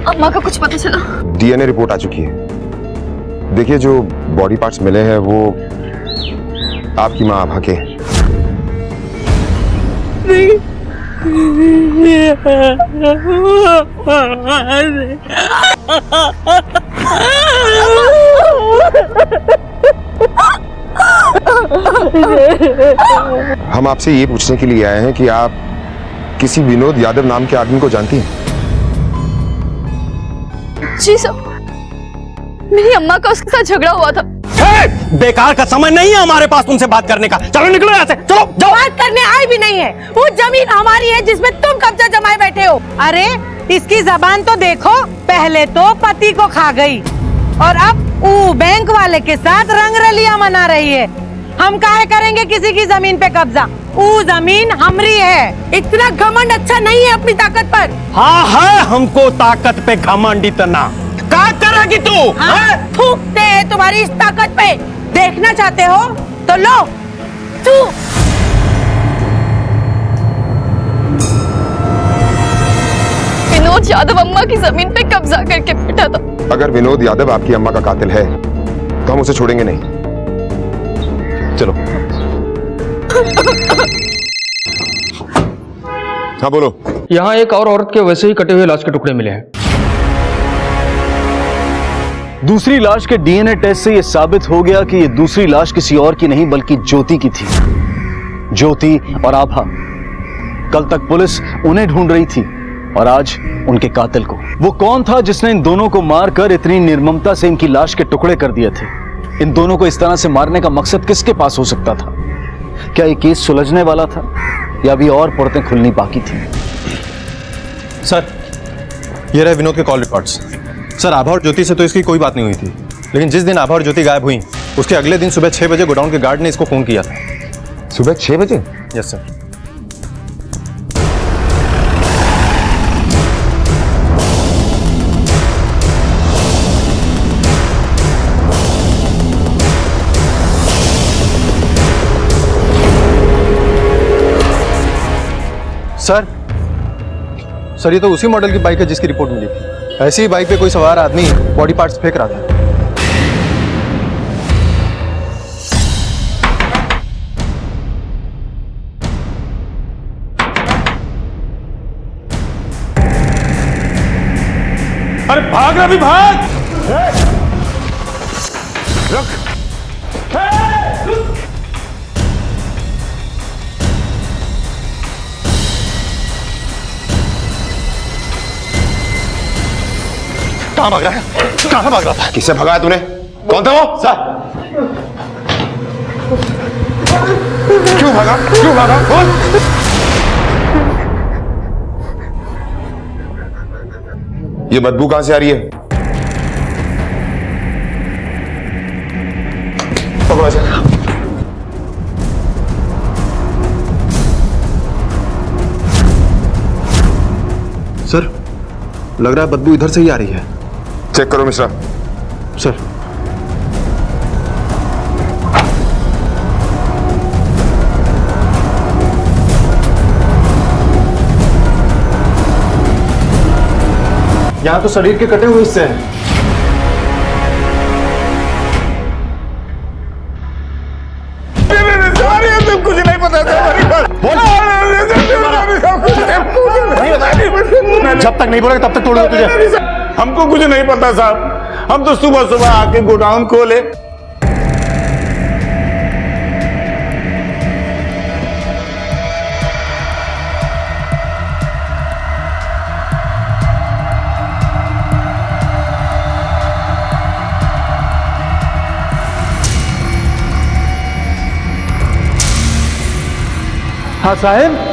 अम्मा का कुछ पता चला? डीएनए रिपोर्ट आ चुकी है। देखिए जो बॉडी पार्ट्स मिले हैं वो आपकी माँ आभा के हैं। हम आपसे ये पूछने के लिए आए हैं कि आप किसी विनोद यादव नाम के आदमी को जानती हैं? जी सर, मेरी अम्मा का उसके साथ झगड़ा हुआ था। बेकार का समय नहीं है हमारे पास तुमसे बात करने का। चलो निकलो यहाँ से, चलो जाओ। बात करने आई भी नहीं है। वो जमीन हमारी है जिसमें तुम कब्जा जमाए बैठे हो। अरे इसकी जबान तो देखो, पहले तो पति को खा गई और अब वो बैंक वाले के साथ रंगरलिया मना रही है। हम काहे करेंगे किसी की जमीन पे कब्जा? वो जमीन हमारी है। इतना घमंड अच्छा नहीं है अपनी ताकत पर। हाँ है हमको ताकत पे घमंड इतना। क्या करेगी तू? हाँ, थूकते हैं तुम्हारी इस ताकत पे। देखना चाहते हो तो लो तू। विनोद यादव अम्मा की जमीन पे कब्जा करके बैठा था। अगर विनोद यादव आपकी अम्मा का कातिल है तो हम उसे छोड़ेंगे नहीं। चलो। हाँ बोलो। यहाँ एक और औरत के वैसे ही कटे हुए लाश के टुकड़े मिले हैं। दूसरी लाश के डीएनए टेस्ट से यह साबित हो गया कि यह दूसरी लाश किसी और की नहीं बल्कि ज्योति की थी। ज्योति और आभा। कल तक पुलिस उन्हें ढूंढ रही थी और आज उनके कातिल को। वो कौन था जिसने इन दोनों को मारकर इतनी निर्ममता से इनकी लाश के टुकड़े कर दिए थे? इन दोनों को इस तरह से मारने का मकसद किसके पास हो सकता था? क्या ये केस सुलझने वाला था या अभी और परतें खुलनी बाकी थी? सर, ये रहे विनोद के कॉल रिकॉर्ड्स। सर, आभा और ज्योति से तो इसकी कोई बात नहीं हुई थी, लेकिन जिस दिन आभा और ज्योति गायब हुई उसके अगले दिन सुबह 6 बजे गोडाउन के गार्ड ने इसको फोन किया था। सुबह 6 बजे? Yes sir. सर, ये तो उसी मॉडल की बाइक है जिसकी रिपोर्ट मिली थी। ऐसी ही बाइक पे कोई सवार आदमी बॉडी पार्ट्स फेंक रहा था। अरे भाग रहा भी भाग। रुक। कहाँ भाग रहा है? कहाँ भाग रहा था? किससे भगाया तूने? कौन था वो? सर क्यों भागा? क्यों भागा? बोल। ये बदबू कहां से आ रही है? पकड़ो इसे। सर लग रहा है बदबू इधर से ही आ रही है। चेक करो मिश्रा। सर यहाँ तो शरीर के कटे हुए हिस्से हैं। कुछ नहीं पता जब तक नहीं बोलेगा तब तक तोड़ूंगा तुझे। हमको कुछ नहीं पता साहब, हम तो सुबह सुबह आके गोडाउन खोले। हाँ साहब।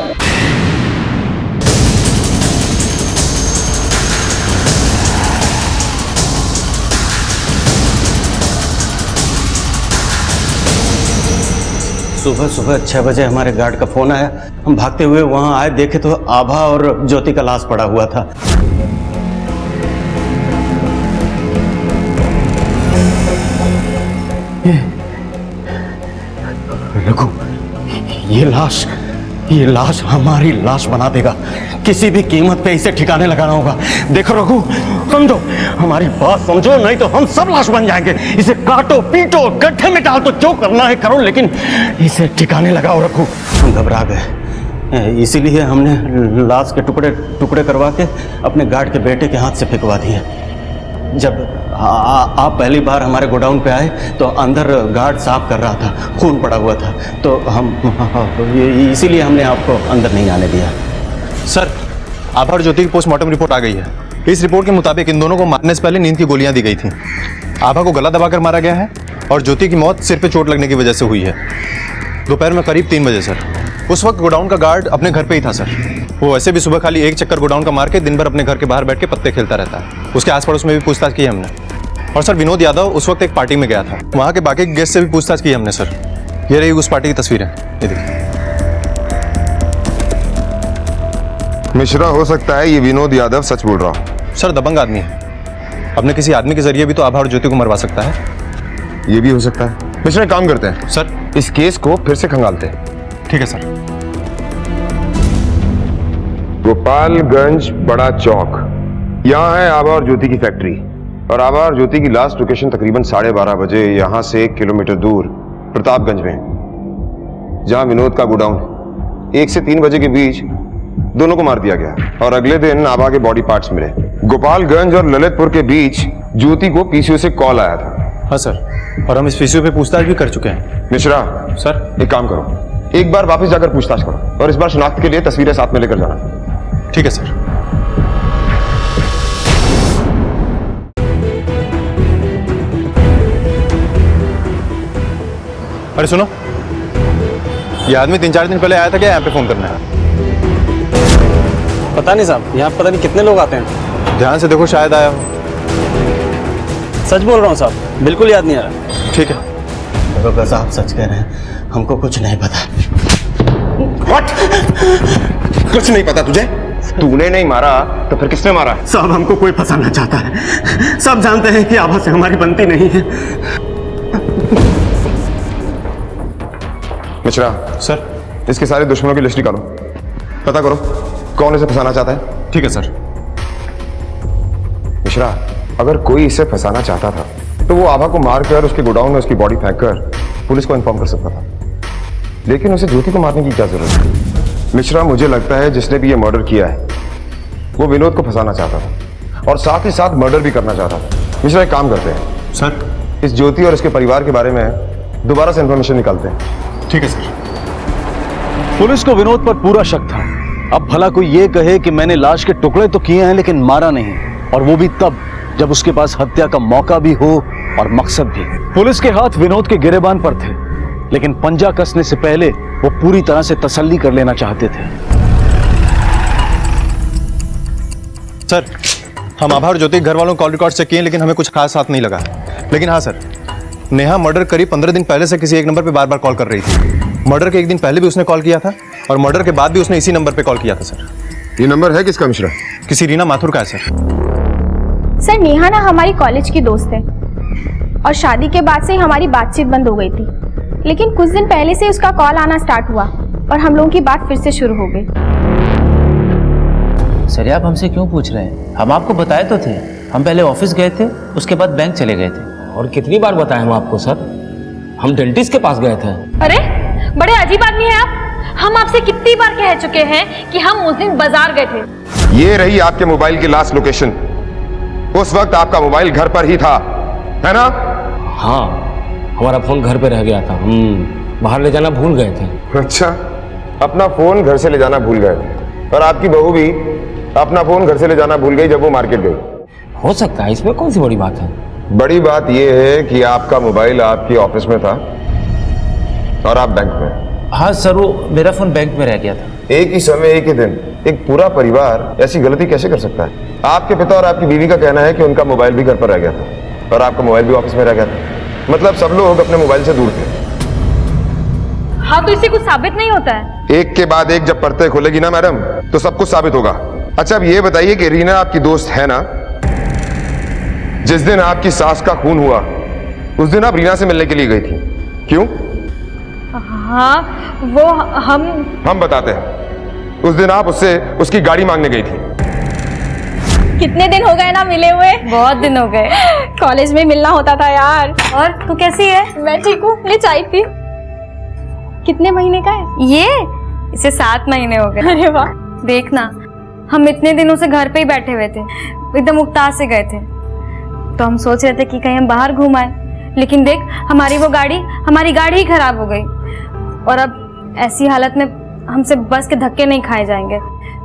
सुबह सुबह 6 बजे हमारे गार्ड का फोन आया। हम भागते हुए वहां आए, देखे तो आभा और ज्योति का लाश पड़ा हुआ था। रघु, ये लाश हमारी लाश बना देगा। किसी भी कीमत पे इसे ठिकाने लगाना होगा। देखो रघु, समझो, हमारी बात समझो, नहीं तो हम सब लाश बन जाएंगे। इसे काटो, पीटो, गड्ढे में डाल, तो जो करना है करो, लेकिन इसे ठिकाने लगाओ रघु। हम घबरा गए, इसीलिए हमने लाश के टुकड़े टुकड़े करवा के अपने गार्ड के बेटे के हाथ से फेंकवा दिए। जब आप पहली बार हमारे गोडाउन पे आए तो अंदर गार्ड साफ कर रहा था, खून पड़ा हुआ था, तो हम इसीलिए हमने आपको अंदर नहीं आने दिया। सर आभा और ज्योति की पोस्टमार्टम रिपोर्ट आ गई है। इस रिपोर्ट के मुताबिक इन दोनों को मारने से पहले नींद की गोलियां दी गई थी। आभा को गला दबाकर मारा गया है और ज्योति की मौत सिर पे चोट लगने की वजह से हुई है। दोपहर में करीब 3 बजे सर। उस वक्त गोडाउन का गार्ड अपने घर पे ही था सर। वो वैसे भी सुबह खाली एक चक्कर गोडाउन का मार के दिन भर अपने घर के बाहर बैठ के पत्ते खेलता रहता है। उसके आस पड़ोस में भी पूछताछ की हमने। और सर विनोद यादव उस वक्त एक पार्टी में गया था, वहाँ के बाकी गेस्ट से भी पूछताछ की हमने सर। ये रही उस पार्टी की तस्वीरें, ये देखिए। मिश्रा, हो सकता है ये विनोद यादव सच बोल रहा हो। सर दबंग आदमी है, अपने किसी आदमी के जरिए भी तो आभा और ज्योति को मरवा सकता है। ये भी हो सकता है। मिश्रा काम करते हैं सर, इस केस को फिर से खंगालते हैं। ठीक है सर। गोपालगंज बड़ा चौक, यहाँ है आभा और ज्योति की फैक्ट्री। और आभा और ज्योति की लास्ट लोकेशन तकरीबन 12:30 बजे यहाँ से 1 किलोमीटर दूर प्रतापगंज में, जहाँ विनोद का गोडाउन। 1 से 3 बजे के बीच दोनों को मार दिया गया और अगले दिन आभा के बॉडी पार्ट्स मिले। गोपालगंज और ललितपुर के बीच ज्योति को पीसीओ से कॉल आया था। हाँ सर, और हम इस पीसीओ पे पूछताछ भी कर चुके हैं। मिश्रा सर, एक काम करो, एक बार वापस जाकर पूछताछ करो और इस बार शिनाख्त के लिए तस्वीरें साथ में लेकर जाना। ठीक है सर। अरे सुनो, ये आदमी 3-4 दिन पहले आया था क्या यहाँ पे फोन करने? पता नहीं साहब, यहाँ पता नहीं कितने लोग आते हैं। ध्यान से देखो, शायद आया हो। सच बोल रहा हूँ साहब, बिल्कुल याद नहीं आ रहा। ठीक है। दरोगा साहब सच कह रहे हैं, हमको कुछ नहीं पता। What? कुछ नहीं पता तुझे? तूने नहीं मारा तो फिर किसने मारा? साहब हमको कोई फंसाना चाहता है। सब जानते हैं कि आभा से हमारी बनती नहीं है। मिश्रा सर, इसके सारे दुश्मनों की लिस्ट निकालो, पता करो कौन इसे फंसाना चाहता है। ठीक है सर। मिश्रा, अगर कोई इसे फंसाना चाहता था तो वो आभा को मारकर उसके गोडाउन में उसकी बॉडी फेंककर पुलिस को इन्फॉर्म कर सकता था, लेकिन उसे ज्योति को मारने की क्या जरूरत है? मिश्रा, मुझे लगता है जिसने भी ये मर्डर किया है वो विनोद को फंसाना चाहता था और साथ ही साथ मर्डर भी करना चाहता था। मिश्रा, एक काम करते हैं सर, इस ज्योति और इसके परिवार के बारे में दोबारा से इंफॉर्मेशन निकालते हैं। ठीक है सर। पुलिस को विनोद पर पूरा शक था। अब भला कोई ये कहे कि मैंने लाश के टुकड़े तो किए हैं लेकिन मारा नहीं, और वो भी तब जब उसके पास हत्या का मौका भी हो और मकसद भी। पुलिस के हाथ विनोद के गिरेबान पर थे, लेकिन पंजा कसने से पहले वो पूरी तरह से तसल्ली कर लेना चाहते थे। सर, हम आभा और ज्योति घर वालों कॉल रिकॉर्ड चेक किए, लेकिन हमें कुछ खास हाथ नहीं लगा। लेकिन हाँ सर, नेहा मर्डर करीब 15 दिन पहले से किसी एक नंबर पे बार बार कॉल कर रही थी। मर्डर के एक दिन पहले भी उसने कॉल किया था और मर्डर के बाद भी उसने इसी नंबर पे कॉल किया था सर। ये नंबर है किसका मिश्रा? किसी रीना माथुर का है सर नेहा ना हमारी कॉलेज की दोस्त है और शादी के बाद से ही हमारी बातचीत बंद हो गई थी, लेकिन कुछ दिन पहले से उसका कॉल आना स्टार्ट हुआ और हम लोगों की बात फिर से शुरू हो गई। सर आप हमसे क्यों पूछ रहे हैं? हम आपको बताए तो थे। हम पहले ऑफिस गए थे, उसके बाद बैंक चले गए थे। और कितनी बार बताएं हम आपको सर? हम डेंटिस्ट के पास गए थे। अरे बड़े अजीब आदमी हैं आप। हम आपसे कितनी बार कह चुके हैं कि हम उस दिन बाजार गए थे। ये रही आपके मोबाइल की लास्ट लोकेशन। उस वक्त आपका मोबाइल घर पर ही था, है ना? हाँ, हमारा फोन घर पे रह गया था, हम बाहर ले जाना भूल गए थे। अच्छा, अपना फोन घर से ले जाना भूल गए थे और आपकी बहू भी अपना फोन घर से ले जाना भूल गई जब वो मार्केट गई। हो सकता है, इसमें कौन सी बड़ी बात है? बड़ी बात यह है कि आपका मोबाइल आपकी ऑफिस में था और आप बैंक में। हाँ सर, वो मेरा फोन बैंक में रह गया था। एक ही समय, एक ही दिन, एक पूरा परिवार ऐसी गलती कैसे कर सकता है? आपके पिता और आपकी बीवी का कहना है कि उनका मोबाइल भी घर पर रह गया था और आपका मोबाइल भी ऑफिस में रह गया था। मतलब सब लोग अपने मोबाइल से दूर थे। हाँ, तो इससे कुछ साबित नहीं होता है। एक के बाद एक जब परतें खोलेगी ना मैडम, तो सब कुछ साबित होगा। अच्छा, अब ये बताइए कि रीना आपकी दोस्त है ना? जिस दिन आपकी सास का खून हुआ उस दिन आप रीना से मिलने के लिए गई थी, क्यों? हाँ, वो हम बताते हैं। उस दिन आप उससे उसकी गाड़ी मांगने गई थी। कितने दिन हो गए ना मिले हुए? बहुत दिन हो गए। कॉलेज में मिलना होता था यार। और तू कैसी है? मैं ठीक हूँ, ले चाय पी। कितने महीने का है ये? इसे 7 महीने हो गए। अरे वाह। देखना, हम इतने दिनों से घर पे ही बैठे हुए थे, एकदम उकताज से गए थे। तो हम सोच रहे थे कि कहीं हम बाहर घूम आए, लेकिन देख हमारी गाड़ी ही खराब हो गई और अब ऐसी हालत में हमसे बस के धक्के नहीं खाए जाएंगे।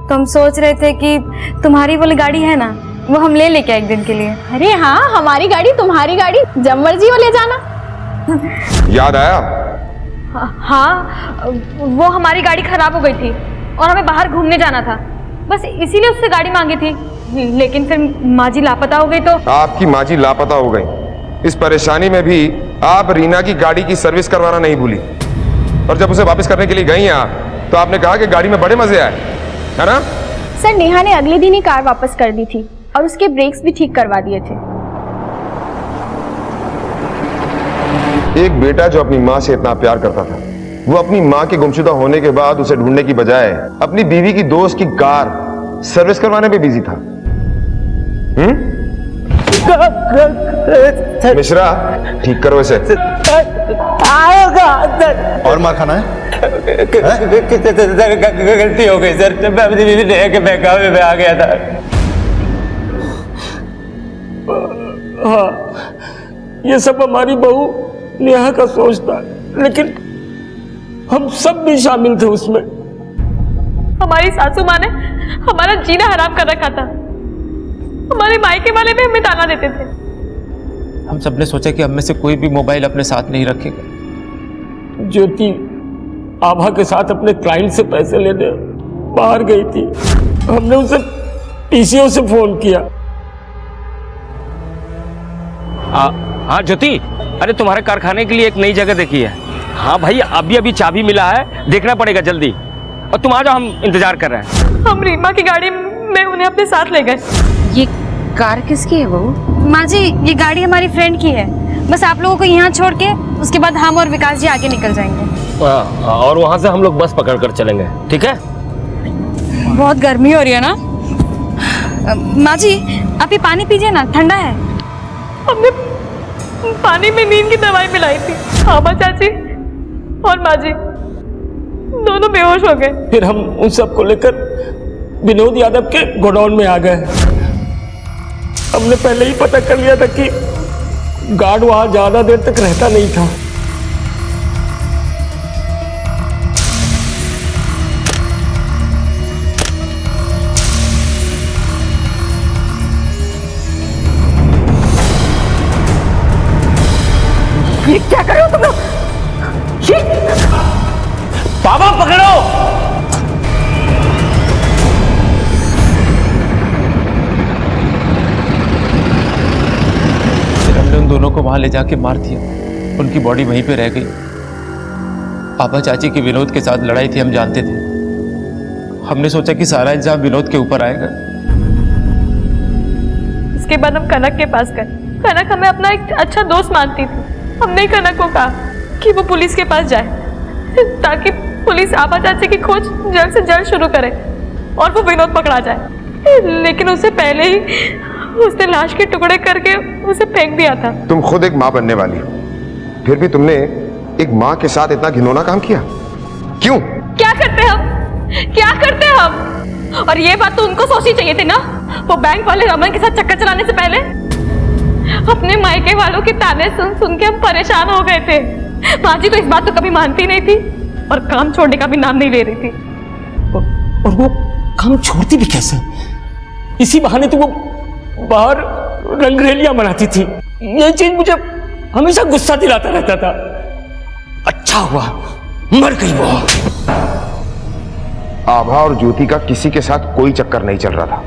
तो हम सोच रहे थे कि तुम्हारी वाली गाड़ी है ना, वो हम ले क्या एक दिन के लिए? अरे हाँ, हमारी गाड़ी तुम्हारी गाड़ी, जब मर्जी वो ले जाना। याद आया? हाँ, वो हमारी गाड़ी खराब हो गई थी और हमें बाहर घूमने जाना था, बस इसीलिए उससे गाड़ी मांगी थी। लेकिन फिर माँ जी लापता हो गई। तो आपकी माँ जी लापता हो गई, इस परेशानी में भी आप रीना की गाड़ी की सर्विस करवाना नहीं भूली और जब उसे वापस करने के लिए गई आप तो आपने कहा कि गाड़ी में बड़े मजे आए, है ना? सर नेहा ने अगले दिन ही कार वापस कर दी थी और उसके ब्रेक्स भी ठीक करवा दिए थे। एक बेटा जो अपनी माँ से इतना प्यार करता था, वो अपनी माँ के गुमशुदा होने के बाद उसे ढूंढने की बजाय अपनी बीवी की दोस्त की कार सर्विस करवाने में बिजी था। मिश्रा, ठीक करो इसे। और मार खाना है? गलती हो गई सर, मैं अपनी बीवी नेहा के बहकावे में आ गया था। हाँ, ये सब हमारी बहू नेहा का सोच था, लेकिन हम सब भी शामिल थे उसमें। हमारी सासू माँ ने हमारा जीना हराम कर रखा था। हमारे मायके वाले भी हमें ताना देते थे। हम सबने सोचा कि हम में से कोई भी मोबाइल अपने साथ नहीं रखेगा। ज्योति आभा के साथ अपने क्लाइंट से पैसे लेने बाहर गई थी। हमने उसे पीसीओ से फोन किया। हाँ ज्योति, अरे तुम्हारे कारखाने के लिए एक नई जगह देखी है। हाँ भाई, अभी अभी चाबी मिला है, देखना पड़ेगा जल्दी। और तुम आ जाओ, हम इंतजार कर रहे हैं। हम रीमा की गाड़ी में उन्हें अपने साथ ले गए। ये कार किसकी है बहू? माँ जी, ये गाड़ी हमारी फ्रेंड की है। बस आप लोगों को यहाँ छोड़ के उसके बाद हम और विकास जी आगे निकल जाएंगे। और वहाँ से हम लोग बस पकड़ कर चलेंगे, ठीक है? बहुत गर्मी हो रही है ना? माँ जी, आप ये पानी पीजिए ना, ठंडा है। हमने पानी में नींद की दवाई मिलाई थी। आभा चाची और माँ जी दोनों बेहोश हो गए। फिर हम उन सबको लेकर विनोद यादव के गोडाउन में आ गए। हमने पहले ही पता कर लिया था कि गार्ड वहां ज्यादा देर तक रहता नहीं था। ये क्या कर रहे हो तुम लोग? ये बाबा पकड़ो। फिर हमने उन दोनों को वहां ले जाके मार दिया, उनकी बॉडी वहीं पे रह गई। आभा चाची की विनोद के साथ लड़ाई थी, हम जानते थे। हमने सोचा कि सारा इल्जाम विनोद के ऊपर आएगा। इसके बाद हम कनक के पास गए। कनक हमें अपना एक अच्छा दोस्त मानती थी। हमने कनक को कहा कि वो पुलिस के पास जाए ताकि पुलिस आभा चाची की खोज जल्द से जल्द शुरू करे और वो विनोद पकड़ा जाए। लेकिन उससे पहले ही उसने लाश के टुकड़े करके उसे फेंक दिया था। तुम खुद एक माँ बनने वाली हो, फिर भी तुमने एक माँ के साथ इतना घिनौना काम किया क्यों? क्या करते हम? क्या करते हम? और ये बात तो उनको सोचनी चाहिए थी ना। वो बैंक वाले रमन के साथ चक्कर चलाने से पहले अपने मायके वालों के ताने सुन सुन के हम परेशान हो गए थे। माँ जी तो इस बात को कभी मानती नहीं थी और काम छोड़ने का भी नाम नहीं ले रही थी। और वो काम छोड़ती भी कैसे? इसी बहाने तो वो बाहर रंगरेलियां मनाती थी। ये चीज मुझे हमेशा गुस्सा दिलाता रहता था। अच्छा हुआ मर गई वो। आभा और ज्योति का किसी के साथ कोई चक्कर नहीं चल रहा था।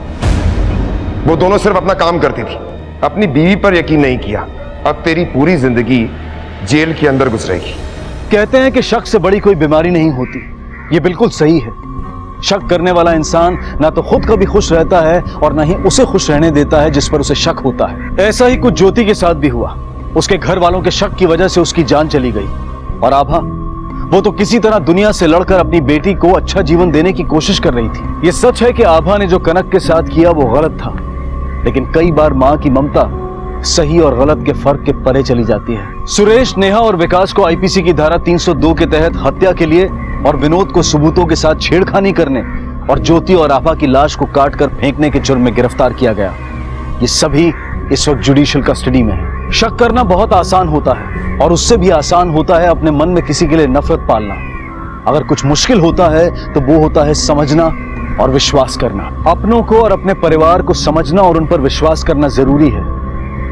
वो दोनों सिर्फ अपना काम करती थी, अपनी बीवी पर यकीन नहीं किया। अब तेरी पूरी जिंदगी जेल के अंदर गुजरेगी। कहते हैं कि शक से बड़ी कोई बीमारी नहीं होती, ये बिल्कुल सही है। शक करने वाला इंसान ना तो खुद कभी खुश रहता है और ना ही उसे खुश रहने देता है जिस पर उसे शक होता है। ऐसा ही कुछ ज्योति के साथ भी हुआ। उसके घर वालों के शक की वजह से उसकी जान चली गई। और आभा, वो तो किसी तरह दुनिया से लड़कर अपनी बेटी को अच्छा जीवन देने की कोशिश कर रही थी। ये सच है कि आभा ने जो कनक के साथ किया वो गलत था, लेकिन कई बार माँ की ममता सही और गलत के फर्क के परे चली जाती है। सुरेश, नेहा और विकास को आईपीसी की धारा 302 के तहत हत्या के लिए और विनोद को सबूतों के साथ छेड़खानी करने और ज्योति और आभा की लाश को काटकर फेंकने के जुर्म में गिरफ्तार किया गया। ये सभी इस वक्त जुडिशियल कस्टडी में है। शक करना बहुत आसान होता है और उससे भी आसान होता है अपने मन में किसी के लिए नफरत पालना। अगर कुछ मुश्किल होता है तो वो होता है समझना और विश्वास करना। अपनों को और अपने परिवार को समझना और उन पर विश्वास करना जरूरी है,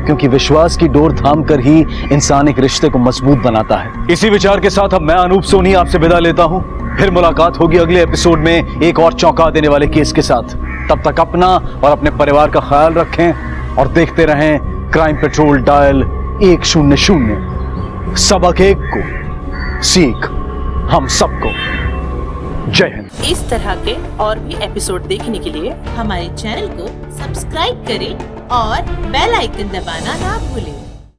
क्योंकि विश्वास की डोर थाम कर ही इंसान एक रिश्ते को मजबूत बनाता है। इसी विचार के साथ अब मैं अनूप सोनी आपसे विदा लेता हूं। फिर मुलाकात होगी अगले एपिसोड में एक और चौंका देने वाले केस के साथ। तब तक अपना और अपने परिवार का ख्याल रखें और देखते रहें क्राइम पेट्रोल डायल 100। सबक एक को सीख हम सबको। जय हिंद। इस तरह के और भी एपिसोड देखने के लिए हमारे चैनल को सब्सक्राइब करें और बेल आइकन दबाना ना भूलें।